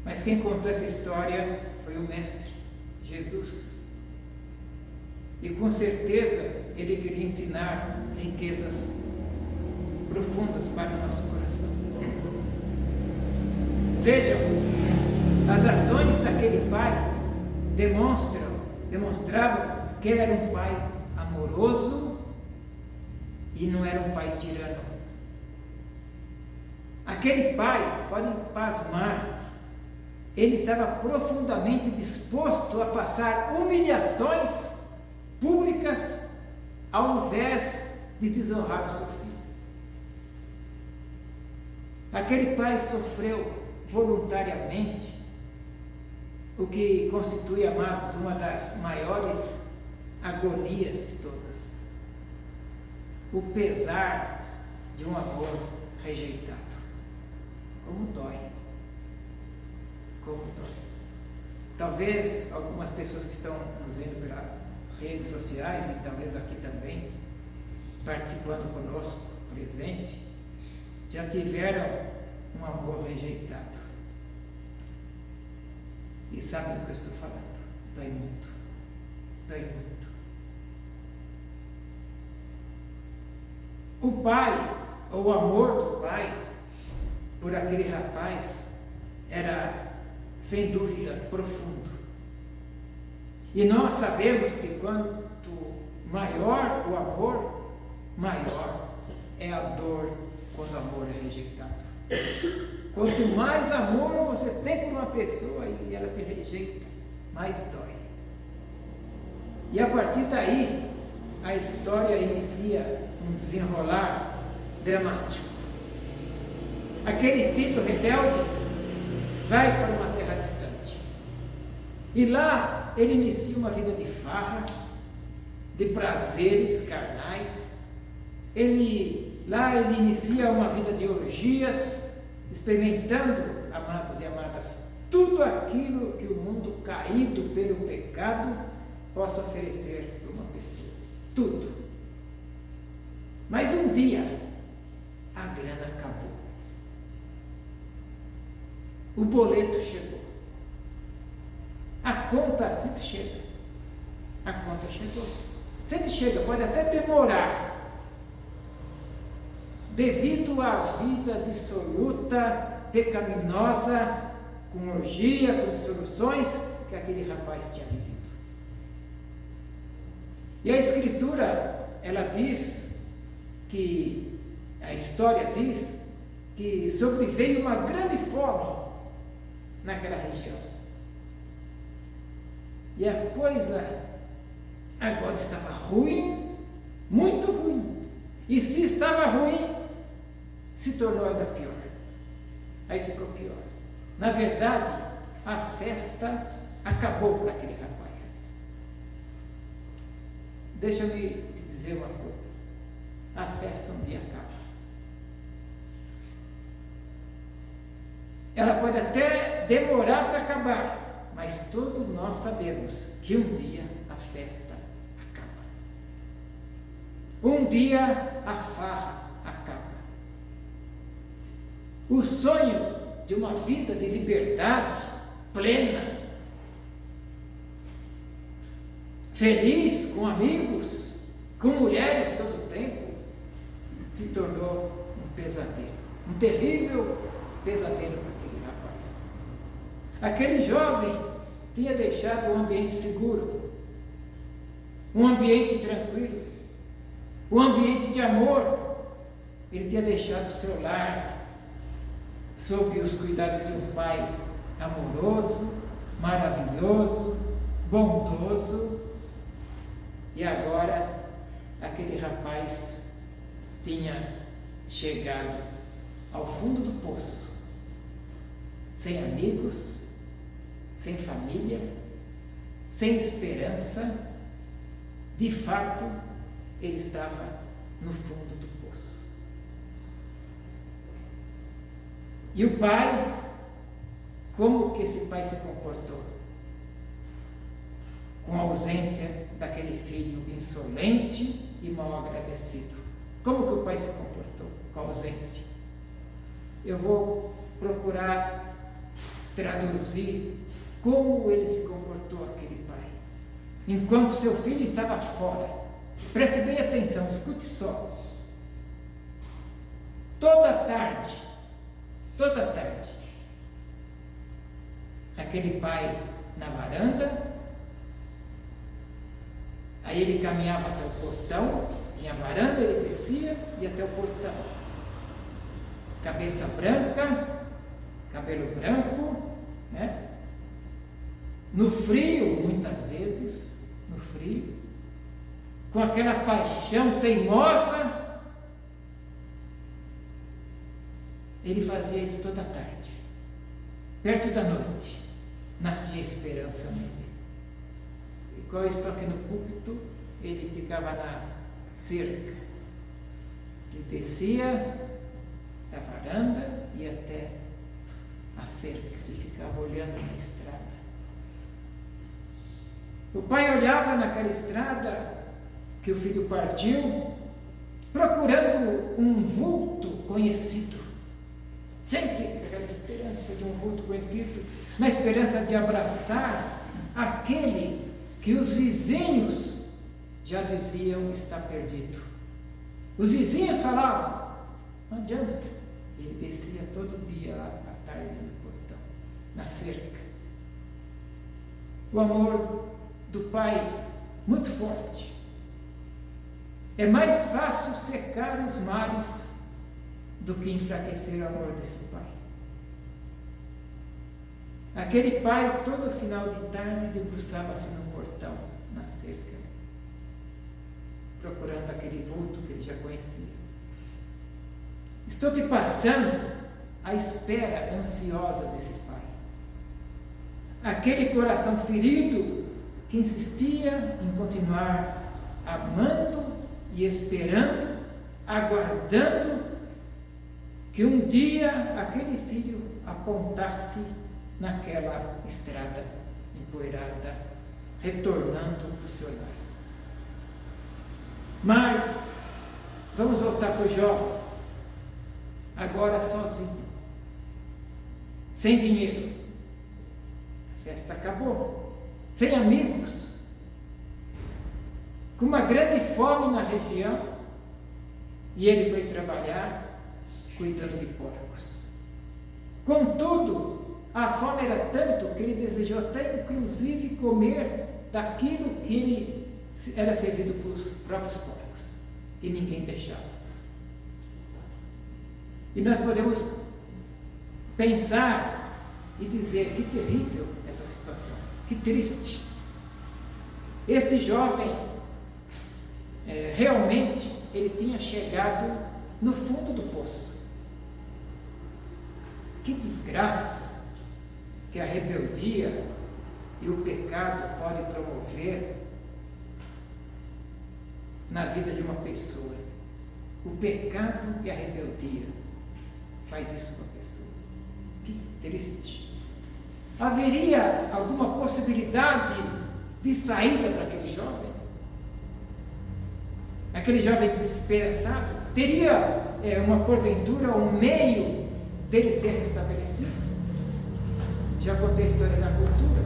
mas quem contou essa história foi o Mestre, Jesus. E com certeza ele queria ensinar riquezas profundas para o nosso coração. Vejam, as ações daquele pai demonstravam que ele era um pai amoroso e não era um pai tirano. Aquele pai, podem pasmar, ele estava profundamente disposto a passar humilhações públicas ao invés de desonrar o seu filho. Aquele pai sofreu voluntariamente o que constitui, amados, uma das maiores agonias de todas: o pesar de um amor rejeitado. Como dói, como dói. Talvez algumas pessoas que estão nos vendo pelas redes sociais e talvez aqui também, participando conosco, presente, já tiveram um amor rejeitado. E sabem do que eu estou falando? Dói muito, dói muito. O pai, ou o amor do pai por aquele rapaz era, sem dúvida, profundo. E nós sabemos que quanto maior o amor, maior é a dor quando o amor é rejeitado. Quanto mais amor você tem por uma pessoa e ela te rejeita, mais dói. E a partir daí, a história inicia um desenrolar dramático. Aquele filho rebelde vai para uma terra distante. E lá ele inicia uma vida de farras, de prazeres carnais. Lá ele inicia uma vida de orgias, experimentando, amados e amadas, tudo aquilo que o mundo caído pelo pecado possa oferecer para uma pessoa. Tudo. Mas um dia, a grana acabou. O boleto chegou. A conta sempre chega. A conta chegou. Sempre chega, pode até demorar. Devido à vida dissoluta, pecaminosa, com orgia, com dissoluções que aquele rapaz tinha vivido. E a Escritura, ela diz que, a história diz que sobreveio uma grande fome naquela região. E a coisa agora estava ruim, muito ruim. E se estava ruim, se tornou ainda pior. Aí ficou pior. Na verdade, a festa acabou para aquele rapaz. Deixa-me te dizer uma coisa. A festa um dia acaba. Ela pode até demorar para acabar, mas todos nós sabemos que um dia a festa acaba. Um dia a farra acaba. O sonho de uma vida de liberdade plena, feliz, com amigos, com mulheres todo o tempo, se tornou um pesadelo, um terrível pesadelo para aquele rapaz. Aquele jovem tinha deixado um ambiente seguro, um ambiente tranquilo, um ambiente de amor. Ele tinha deixado o seu lar sob os cuidados de um pai amoroso, maravilhoso, bondoso. E agora aquele rapaz tinha chegado ao fundo do poço, sem amigos, sem família, sem esperança. De fato, ele estava no fundo do poço. E o pai, como que esse pai se comportou? Com a ausência daquele filho insolente e mal agradecido. Como que o pai se comportou com a ausência? Eu vou procurar traduzir como ele se comportou, aquele pai, enquanto seu filho estava fora. Preste bem atenção, escute só. Toda tarde, aquele pai na varanda, aí ele caminhava até o portão, tinha varanda, ele descia e até o portão. Cabeça branca, cabelo branco, né? No frio, muitas vezes, no frio, com aquela paixão teimosa, ele fazia isso toda tarde. Perto da noite, nascia esperança nele. E quando eu estou aqui no púlpito, ele ficava na cerca. Ele descia da varanda e até a cerca e ficava olhando na estrada. O pai olhava naquela estrada que o filho partiu, procurando um vulto conhecido. Sente aquela esperança de um vulto conhecido, na esperança de abraçar aquele que os vizinhos já diziam está perdido. Os vizinhos falavam, não adianta. Ele descia todo dia à tarde no portão, na cerca. O amor do pai, muito forte. É mais fácil secar os mares do que enfraquecer o amor desse pai. Aquele pai, todo final de tarde, debruçava-se no portão, na cerca, procurando aquele vulto que ele já conhecia. Estou te passando a espera ansiosa desse pai. Aquele coração ferido que insistia em continuar amando e esperando, aguardando que um dia aquele filho apontasse naquela estrada empoeirada, retornando o seu lar. Mas vamos voltar para o jovem, agora sozinho, sem dinheiro, a festa acabou, sem amigos, com uma grande fome na região, e ele foi trabalhar cuidando de porcos. Contudo, a fome era tanto que ele desejou até inclusive comer daquilo que ele era servido pelos próprios porcos, e ninguém deixava. E nós podemos pensar e dizer: que terrível essa situação, que triste. Este jovem, realmente, ele tinha chegado no fundo do poço. Que desgraça que a rebeldia e o pecado podem promover na vida de uma pessoa. O pecado e a rebeldia faz isso com a pessoa. Que triste. Haveria alguma possibilidade de saída para aquele jovem? Aquele jovem desesperançado teria uma porventura, um meio dele ser restabelecido? Já contei a história da cultura.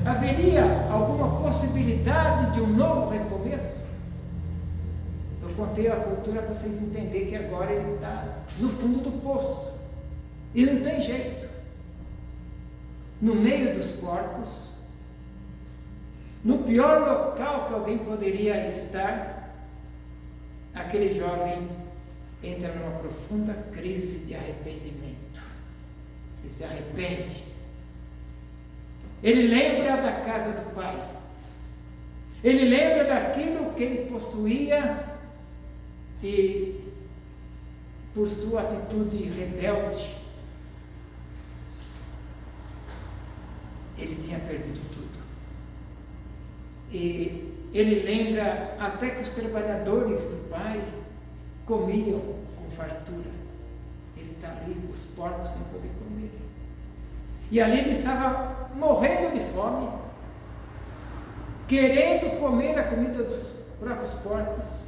Haveria alguma possibilidade de um novo recomeço? Eu contei a cultura para vocês entenderem que agora ele está no fundo do poço e não tem jeito. No meio dos porcos, no pior local que alguém poderia estar, aquele jovem entra numa profunda crise de arrependimento. Ele se arrepende. Ele lembra da casa do pai. Ele lembra daquilo que ele possuía e, por sua atitude rebelde, ele tinha perdido tudo. E ele lembra até que os trabalhadores do pai comiam com fartura. Ele está ali com os porcos sem poder comer. E ali ele estava morrendo de fome, querendo comer a comida dos próprios porcos,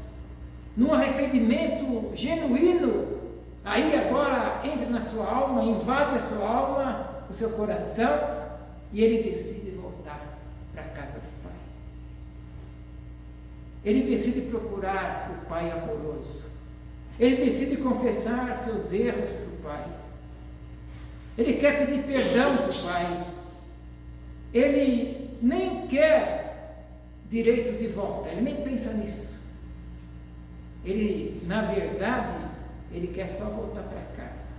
num arrependimento genuíno. Aí agora entra na sua alma, invade a sua alma, o seu coração, e ele decide voltar para a casa do pai. Ele decide procurar o pai amoroso. Ele decide confessar seus erros para o pai. Ele quer pedir perdão para o pai. Ele nem quer direitos de volta, ele nem pensa nisso. Ele, na verdade, ele quer só voltar para casa.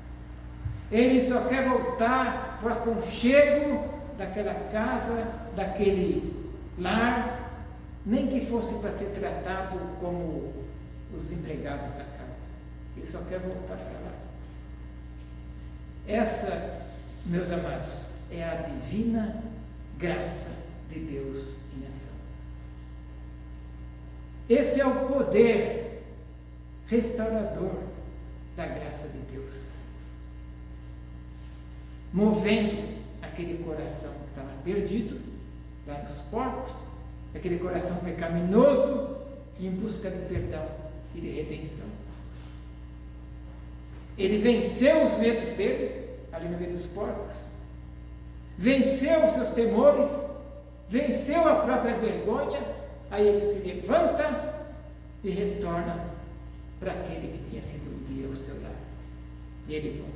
Ele só quer voltar para o aconchego daquela casa, daquele lar, nem que fosse para ser tratado como os empregados da casa. Ele só quer voltar para lá. Essa, meus amados, é a divina graça de Deus em ação. Esse é o poder restaurador da graça de Deus, movendo aquele coração que estava perdido lá nos porcos, aquele coração pecaminoso, em busca de perdão e de redenção. Ele venceu os medos dele ali no meio dos porcos, venceu os seus temores, venceu a própria vergonha. Aí ele se levanta e retorna para aquele que tinha sido um dia o seu lar, e ele volta.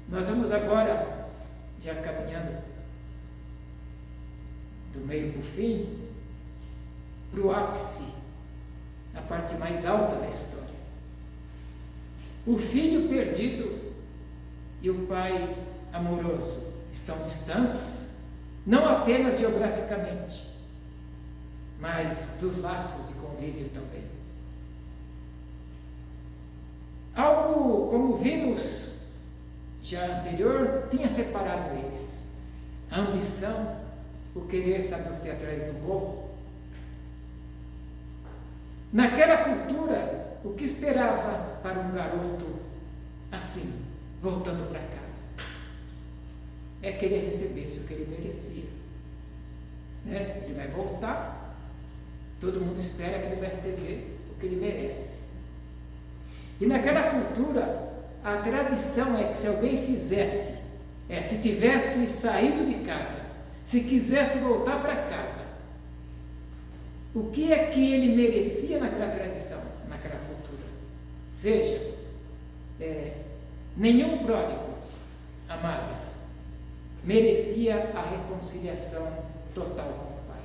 Nós vamos agora, já caminhando do meio para o fim, para o ápice, a parte mais alta da história. O filho perdido e o pai amoroso estão distantes, não apenas geograficamente, mas dos laços de convívio também. Algo, como vimos já anterior, tinha separado eles: a ambição, o querer saber o que tem atrás do morro. Naquela cultura, o que esperava para um garoto assim, voltando para casa, é que ele recebesse o que ele merecia. Ele vai voltar, todo mundo espera que ele vai receber o que ele merece. E naquela cultura, a tradição é que se alguém fizesse, se tivesse saído de casa, se quisesse voltar para casa, o que é que ele merecia naquela tradição, naquela cultura? Veja, nenhum pródigo, amadas, merecia a reconciliação total com o Pai.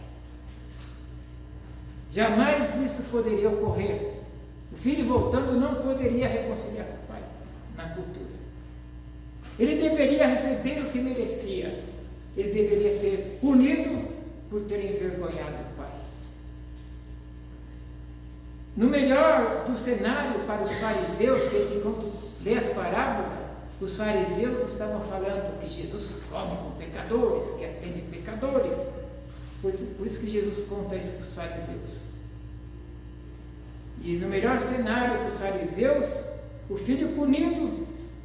Jamais isso poderia ocorrer. O filho voltando não poderia reconciliar com o Pai, na cultura. Ele deveria receber o que merecia. Ele deveria ser punido por ter envergonhado o Pai. No melhor do cenário para os fariseus, que a gente, quando lê as parábolas, os fariseus estavam falando que Jesus come com pecadores, que atende pecadores. Por isso que Jesus conta isso para os fariseus. E no melhor cenário para os fariseus, o filho punido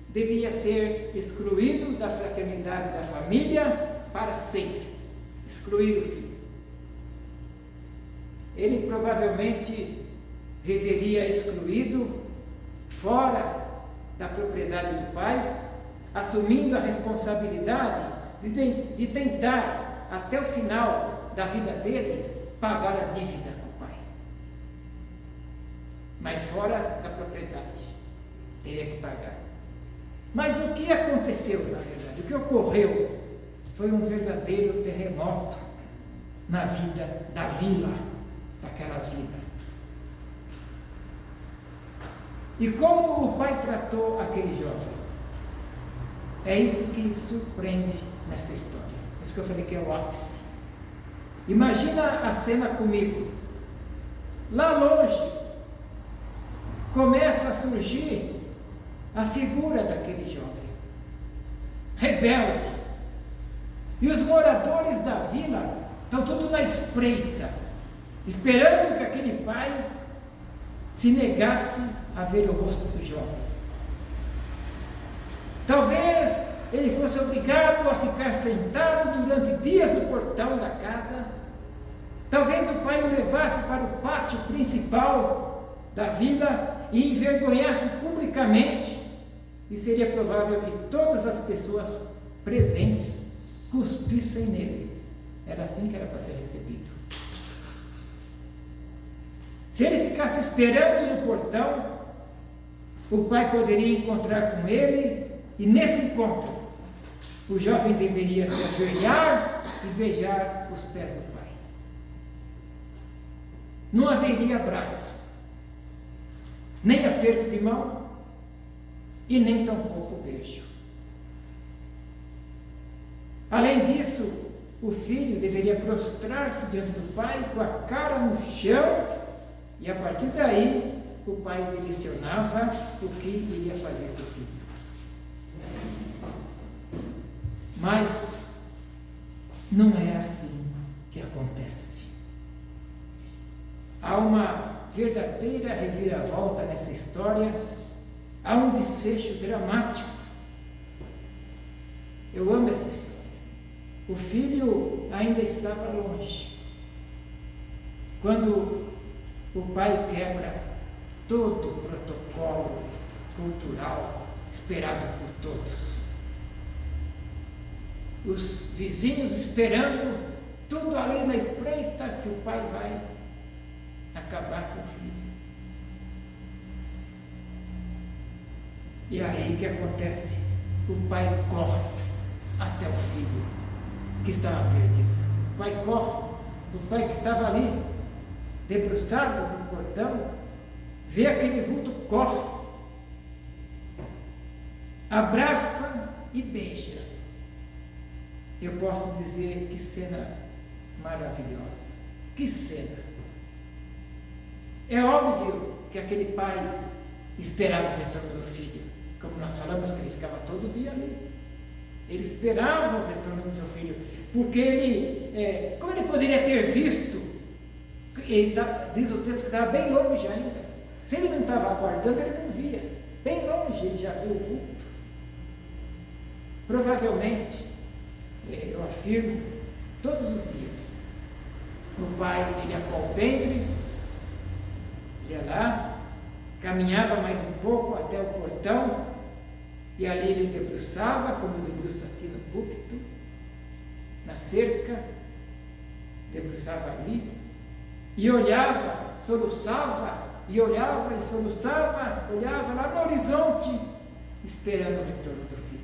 devia ser excluído da fraternidade da família para sempre. Excluir o filho. Ele provavelmente viveria excluído, fora da propriedade do pai, assumindo a responsabilidade de tentar, até o final da vida dele, pagar a dívida com o pai. Mas fora da propriedade, teria que pagar. Mas o que aconteceu, na verdade? O que ocorreu foi um verdadeiro terremoto na vida da vila, daquela vida. E como o pai tratou aquele jovem? É isso que surpreende nessa história. Isso que eu falei que é o ápice. Imagina a cena comigo. Lá longe, começa a surgir a figura daquele jovem, rebelde. E os moradores da vila estão todos na espreita, esperando que aquele pai se negasse a ver o rosto do jovem. Talvez ele fosse obrigado a ficar sentado durante dias no portão da casa. Talvez o pai o levasse para o pátio principal da vila e envergonhasse publicamente. E seria provável que todas as pessoas presentes cuspissem nele. Era assim que era para ser recebido. Se ele ficasse esperando no portão, o pai poderia encontrar com ele, e nesse encontro, o jovem deveria se ajoelhar e beijar os pés do pai. Não haveria abraço, nem aperto de mão, e nem tampouco beijo. Além disso, o filho deveria prostrar-se diante do pai com a cara no chão, e a partir daí o pai direcionava o que iria fazer com o filho. Mas não é assim que acontece. Há uma verdadeira reviravolta nessa história, há um desfecho dramático. Eu amo essa história. O filho ainda estava longe, quando o pai quebra todo o protocolo cultural esperado por todos. Os vizinhos esperando, tudo ali na espreita, que o pai vai acabar com o filho. E aí o que acontece? O pai corre até o filho que estava perdido. O pai corre, o pai que estava ali, debruçado no portão, vê aquele vulto, corre, abraça e beija. Eu posso dizer que cena maravilhosa. Que cena! É óbvio que aquele pai esperava o retorno do filho, como nós falamos que ele ficava todo dia ali. Ele esperava o retorno do seu filho, porque ele, como ele poderia ter visto? Diz o texto que estava bem longe ainda. Se ele não estava aguardando, ele não via. Bem longe ele já viu o vulto. Provavelmente, eu afirmo, todos os dias, o pai ele ia para o alpendre, ia lá, caminhava mais um pouco até o portão, e ali ele debruçava, como eu debruço aqui no púlpito, na cerca, debruçava ali, e olhava, soluçava, e olhava e soluçava, olhava lá no horizonte, esperando o retorno do filho.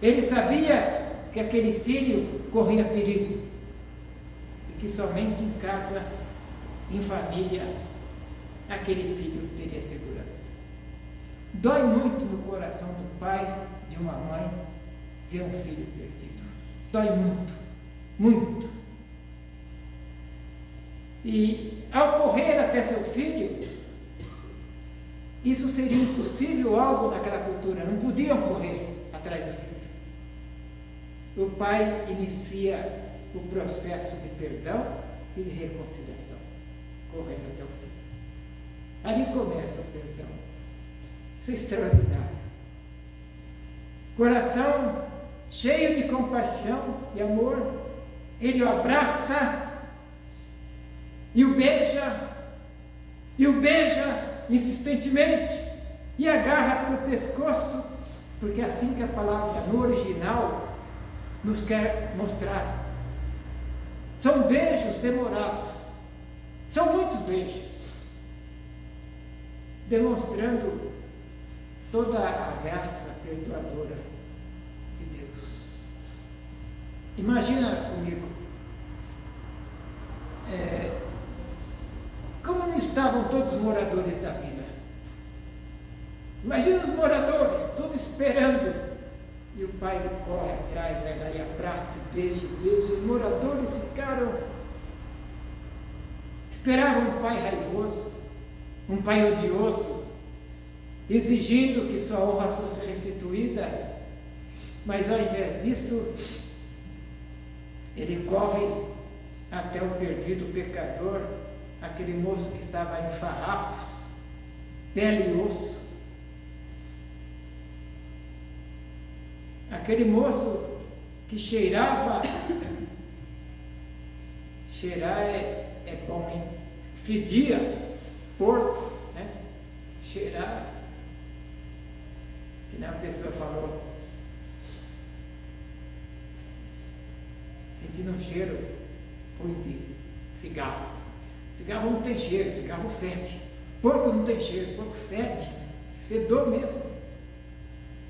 Ele sabia que aquele filho corria perigo, e que somente em casa, em família, aquele filho teria segurança. Dói muito no coração do pai, de uma mãe, ver um filho perdido. Dói muito, muito. E ao correr até seu filho, isso seria impossível algo naquela cultura, não podiam correr atrás do filho. O pai inicia o processo de perdão e de reconciliação, correndo até o filho. Ali começa o perdão. Isso é extraordinário. Coração cheio de compaixão e amor, ele o abraça e o beija insistentemente e agarra pelo pescoço, porque é assim que a palavra no original nos quer mostrar. São beijos demorados, são muitos beijos, demonstrando toda a graça perdoadora de Deus. Imagina comigo, como não estavam todos os moradores da vila. Imagina os moradores, todos esperando, e o pai corre atrás, vai lá e abraça, beija. Os moradores ficaram, esperavam um pai raivoso, um pai odioso, exigindo que sua honra fosse restituída, mas ao invés disso, ele corre até o perdido pecador, aquele moço que estava em farrapos, pele e osso, aquele moço que cheirava, cheirar é bom, hein? Fedia, porco, né? Cheirar, que nem a pessoa falou, sentindo um cheiro, foi de cigarro. Cigarro não tem cheiro, cigarro fede. Porco não tem cheiro, porco fede, fedor mesmo.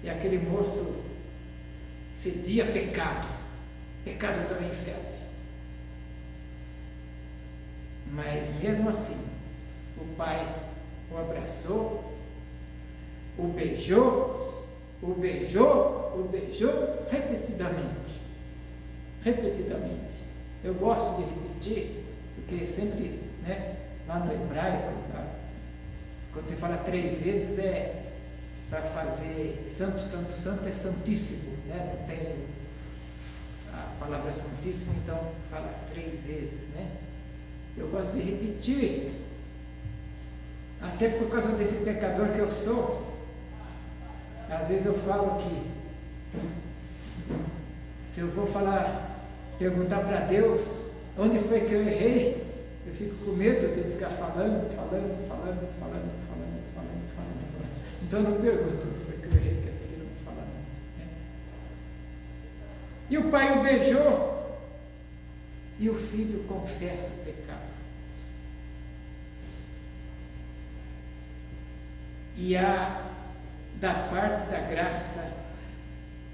E aquele moço fedia pecado, pecado também fede. Mas mesmo assim, o pai o abraçou, o beijou repetidamente. Eu gosto de repetir, porque sempre, lá no hebraico, quando você fala 3 vezes para fazer santo, santo, santo é santíssimo, não tem a palavra santíssimo, então fala 3 vezes, Eu gosto de repetir, até por causa desse pecador que eu sou. Às vezes eu falo que se eu vou perguntar para Deus onde foi que eu errei, eu fico com medo de ficar falando. Então eu não pergunto onde foi que eu errei, porque essa aqui não me fala nada. E o pai o beijou, e o filho confessa o pecado. E há da parte da graça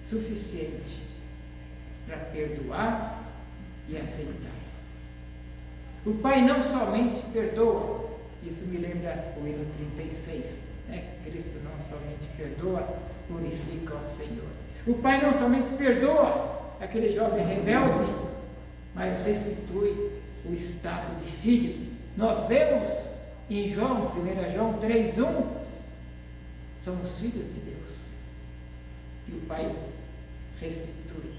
suficiente para perdoar e aceitar. O pai não somente perdoa, isso me lembra o hino 36, Cristo não somente perdoa, purifica ao Senhor. O pai não somente perdoa aquele jovem rebelde, mas restitui o estado de filho. Nós vemos em João, 1 João 3,1, somos filhos de Deus. E o Pai restitui.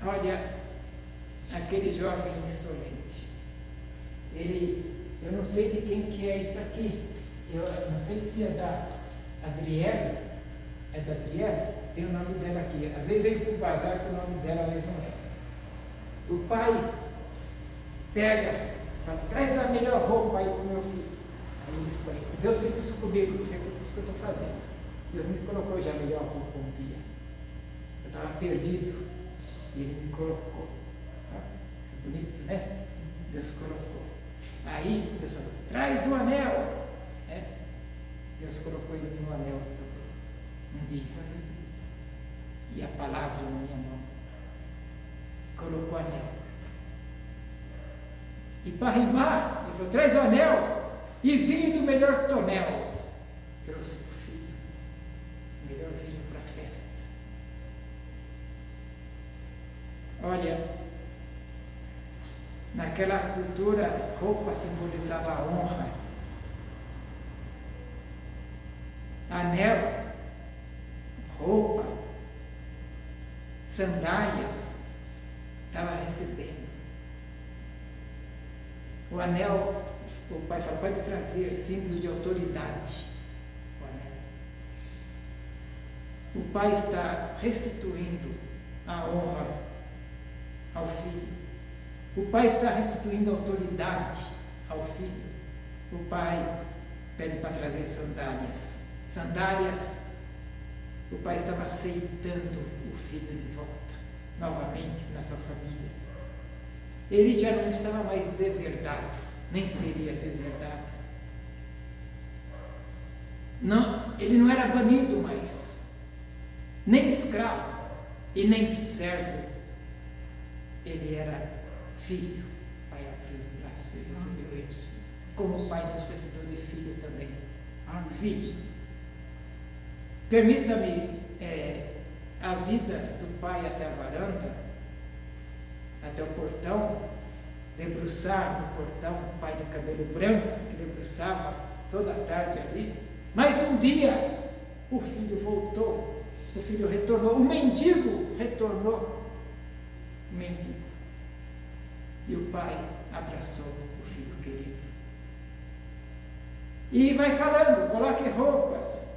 Olha, aquele jovem insolente. Eu não sei de quem que é isso aqui. Eu não sei se é da Adriele. É da Adriele? Tem o nome dela aqui. Às vezes eu ir para o bazar com o nome dela, mas não é. O pai pega, fala, traz a melhor roupa aí para o meu filho. Aí eles põem. Deus fez isso comigo, é isso que eu estou fazendo. Deus me colocou já a melhor roupa um dia. Eu estava perdido e Ele me colocou. Ah, que bonito, né? Deus colocou. Aí Deus falou, traz o anel. Deus colocou ele no anel também. Um dia. E a palavra na minha mão. Colocou o anel. E para rimar, ele falou, traz o anel e vinho do melhor tonel. Trouxe para o filho. O melhor vinho para a festa. Olha, naquela cultura, roupa simbolizava a honra. Anel, roupa, sandálias, estava recebendo. O anel, o pai fala, pode trazer símbolo de autoridade. O anel. O pai está restituindo a honra ao filho. O pai está restituindo a autoridade ao filho. O pai pede para trazer sandálias. Sandálias, o pai estava aceitando o filho de volta, novamente na sua família. Ele já não estava mais deserdado, nem seria deserdado. Não, ele não era banido mais, nem escravo e nem servo. Ele era filho. O pai abriu os braços e recebeu ele, como o pai nos recebeu de filho também. Filho. Permita-me as idas do pai até a varanda, até o portão, debruçar no portão, o pai de cabelo branco, que debruçava toda a tarde ali. Mas um dia, o filho voltou, o filho retornou, o mendigo retornou, o mendigo. E o pai abraçou o filho querido. E vai falando, coloque roupas,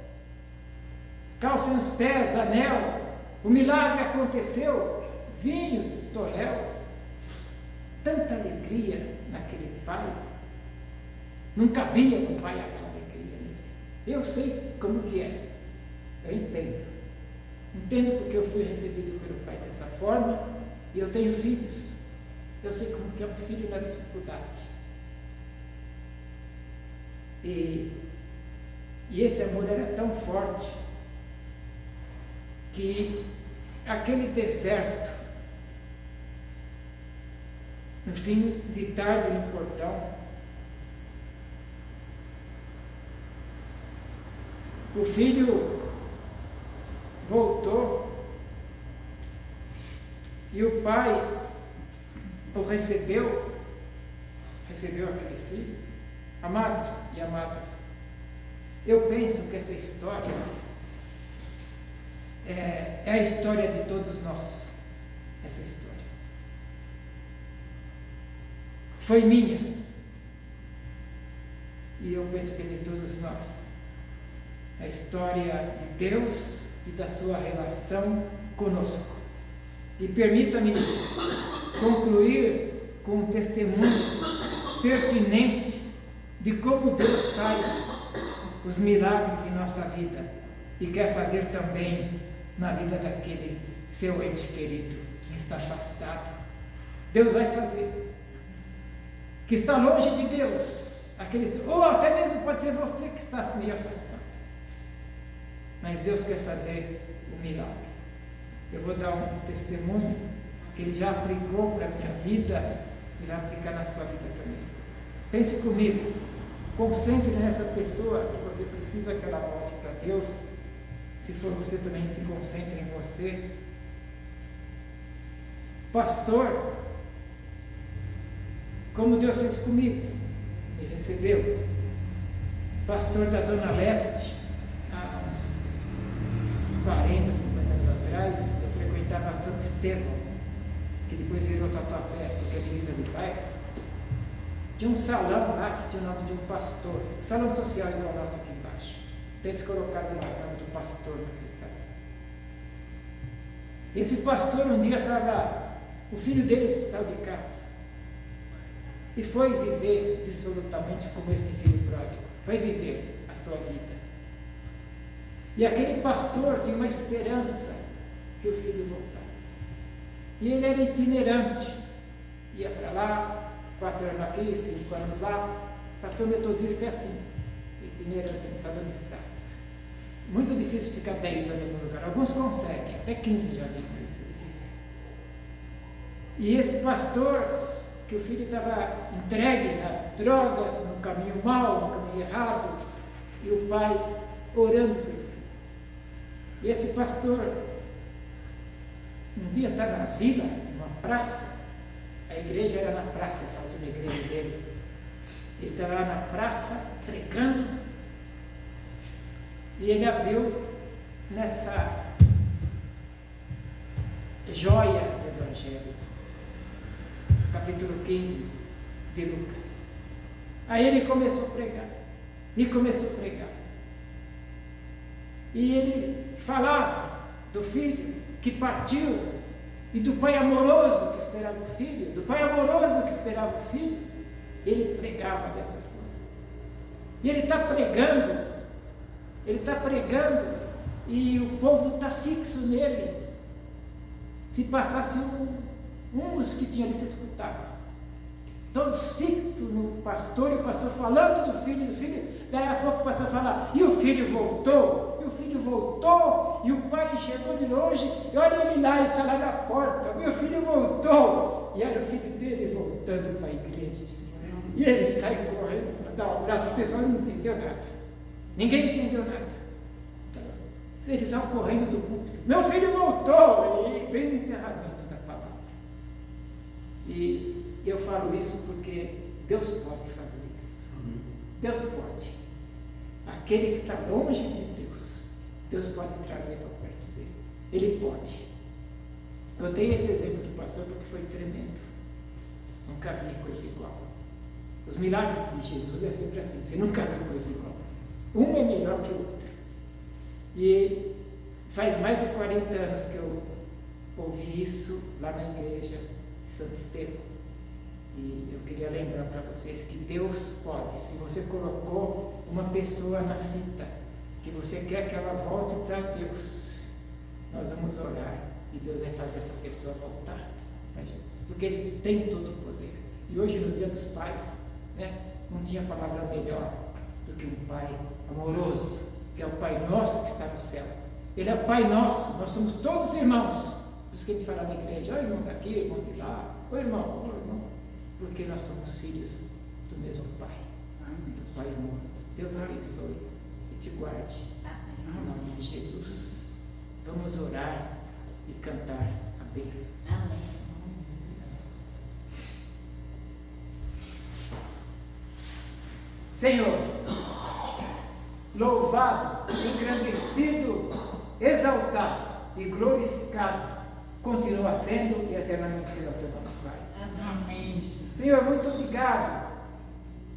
calcem os pés, anel, o milagre aconteceu, vinho, tonel, tanta alegria naquele pai, não cabia no pai aquela alegria, né? Eu sei como que é, eu entendo porque eu fui recebido pelo pai dessa forma, e eu tenho filhos, eu sei como que é um filho na dificuldade, e esse amor era tão forte, que aquele deserto, no fim de tarde no portão, o filho voltou e o pai o recebeu aquele filho. Amados e amadas, eu penso que essa história é a história de todos nós. Essa história foi minha e eu penso que é de todos nós. A história de Deus e da sua relação conosco. E permita-me concluir com um testemunho pertinente de como Deus faz os milagres em nossa vida e quer fazer também na vida daquele seu ente querido que está afastado. Deus vai fazer, que está longe de Deus, ou até mesmo pode ser você que está meio afastado, mas Deus quer fazer o milagre. Eu vou dar um testemunho que Ele já aplicou para a minha vida e vai aplicar na sua vida também. Pense comigo, concentre nessa pessoa que você precisa que ela volte para Deus. Se for você também, se concentre em você. pastor, como Deus fez comigo, me recebeu. Pastor da Zona Leste, há uns 40, 50 anos atrás, eu frequentava Santo Estevão, que depois virou Tatuapé, porque é divisa de bairro. Tinha um salão lá que tinha o nome de um pastor, salão social igual nosso aqui embaixo. Então eles colocaram lá o nome do pastor naquele salão. Esse pastor um dia o filho dele saiu de casa e foi viver dissolutamente como este filho pródigo, foi viver a sua vida. E aquele pastor tinha uma esperança que o filho voltasse. E ele era itinerante, ia para lá, 4 anos aqui, 5 anos lá. Pastor metodista é assim, itinerante, não sabe onde está. Muito difícil ficar 10 anos no lugar, alguns conseguem, até 15 já vi, mas é difícil. E esse pastor, que o filho estava entregue nas drogas, no caminho mau, no caminho errado, e o pai orando pelo filho. E esse pastor, um dia estava na vila, numa praça, a igreja era na praça, essa última igreja dele. Ele estava lá na praça, pregando, e ele abriu nessa joia do Evangelho, capítulo 15 de Lucas. Aí ele começou a pregar, e ele falava do filho que partiu, e do pai amoroso que esperava o filho, ele pregava dessa forma. E ele está pregando, e o povo está fixo nele. Se passasse um mosquitinho ali, você escutava. Todos fixos no pastor, e o pastor falando do filho, daí a pouco o pastor fala, e o filho voltou, e o pai chegou de longe, e olha ele lá, ele está lá na porta, meu filho voltou, e era o filho dele voltando para a igreja, e ele sai correndo para dar um abraço, o pessoal não entendeu nada, ninguém entendeu nada, eles vão correndo do púlpito, meu filho voltou, e bem no encerramento da palavra. E eu falo isso porque Deus pode fazer isso. Deus pode. Aquele que está longe de Deus pode trazer para perto dele. Ele pode. Eu dei esse exemplo do pastor porque foi tremendo. Nunca vi coisa igual. Os milagres de Jesus é sempre assim. Você nunca viu coisa igual. Um é melhor que o outro. E faz mais de 40 anos que eu ouvi isso lá na igreja de Santo Estevão. E eu queria lembrar para vocês que Deus pode. Se você colocou uma pessoa na fita, que você quer que ela volte para Deus, nós vamos orar e Deus vai fazer essa pessoa voltar para Jesus, porque Ele tem todo o poder. E hoje, no Dia dos Pais, não tinha palavra melhor do que um Pai amoroso, que é o Pai Nosso que está no céu. Ele é o Pai Nosso, nós somos todos irmãos. Por isso que a gente fala na igreja, ó irmão daqui, irmão de lá, ó irmão, porque nós somos filhos do mesmo Pai, do Pai amoroso. Deus abençoe e te guarde, em nome de Jesus. Vamos orar e cantar a bênção. Amém. Senhor, louvado, engrandecido, exaltado e glorificado, continua sendo e eternamente será o teu nome, Pai. Amém. Senhor, muito obrigado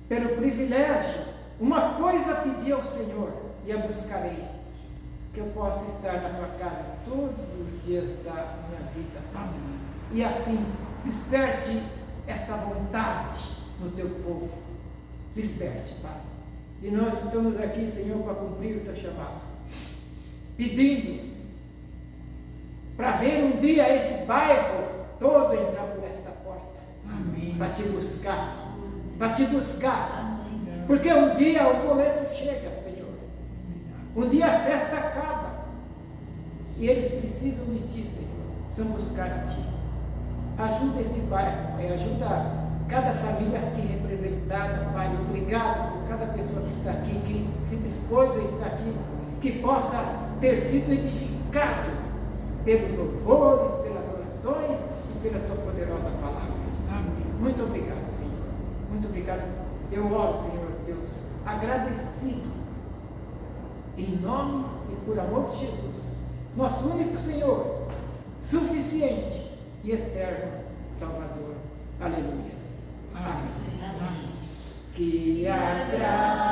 pelo privilégio. Uma coisa pedi ao Senhor e a buscarei, que eu possa estar na tua casa todos os dias da minha vida. Amém. E assim, desperte esta vontade no teu povo. Desperte, Pai. E nós estamos aqui, Senhor, para cumprir o teu chamado, pedindo para ver um dia esse bairro todo entrar por esta porta. Amém. Para te buscar, porque um dia o boleto chega, Senhor, um dia a festa acaba, e eles precisam de Ti, Senhor, precisam buscar a Ti. Ajuda este bairro, Pai, ajuda cada família aqui representada, Pai. Obrigado por cada pessoa que está aqui, que se dispôs a estar aqui, que possa ter sido edificado pelos louvores, pelas orações e pela tua poderosa palavra. Amém. Muito obrigado, Senhor. Muito obrigado. Eu oro, Senhor Deus, agradecido, em nome e por amor de Jesus, nosso único Senhor, suficiente e eterno Salvador. Aleluia. Amém. Amém. Que a graça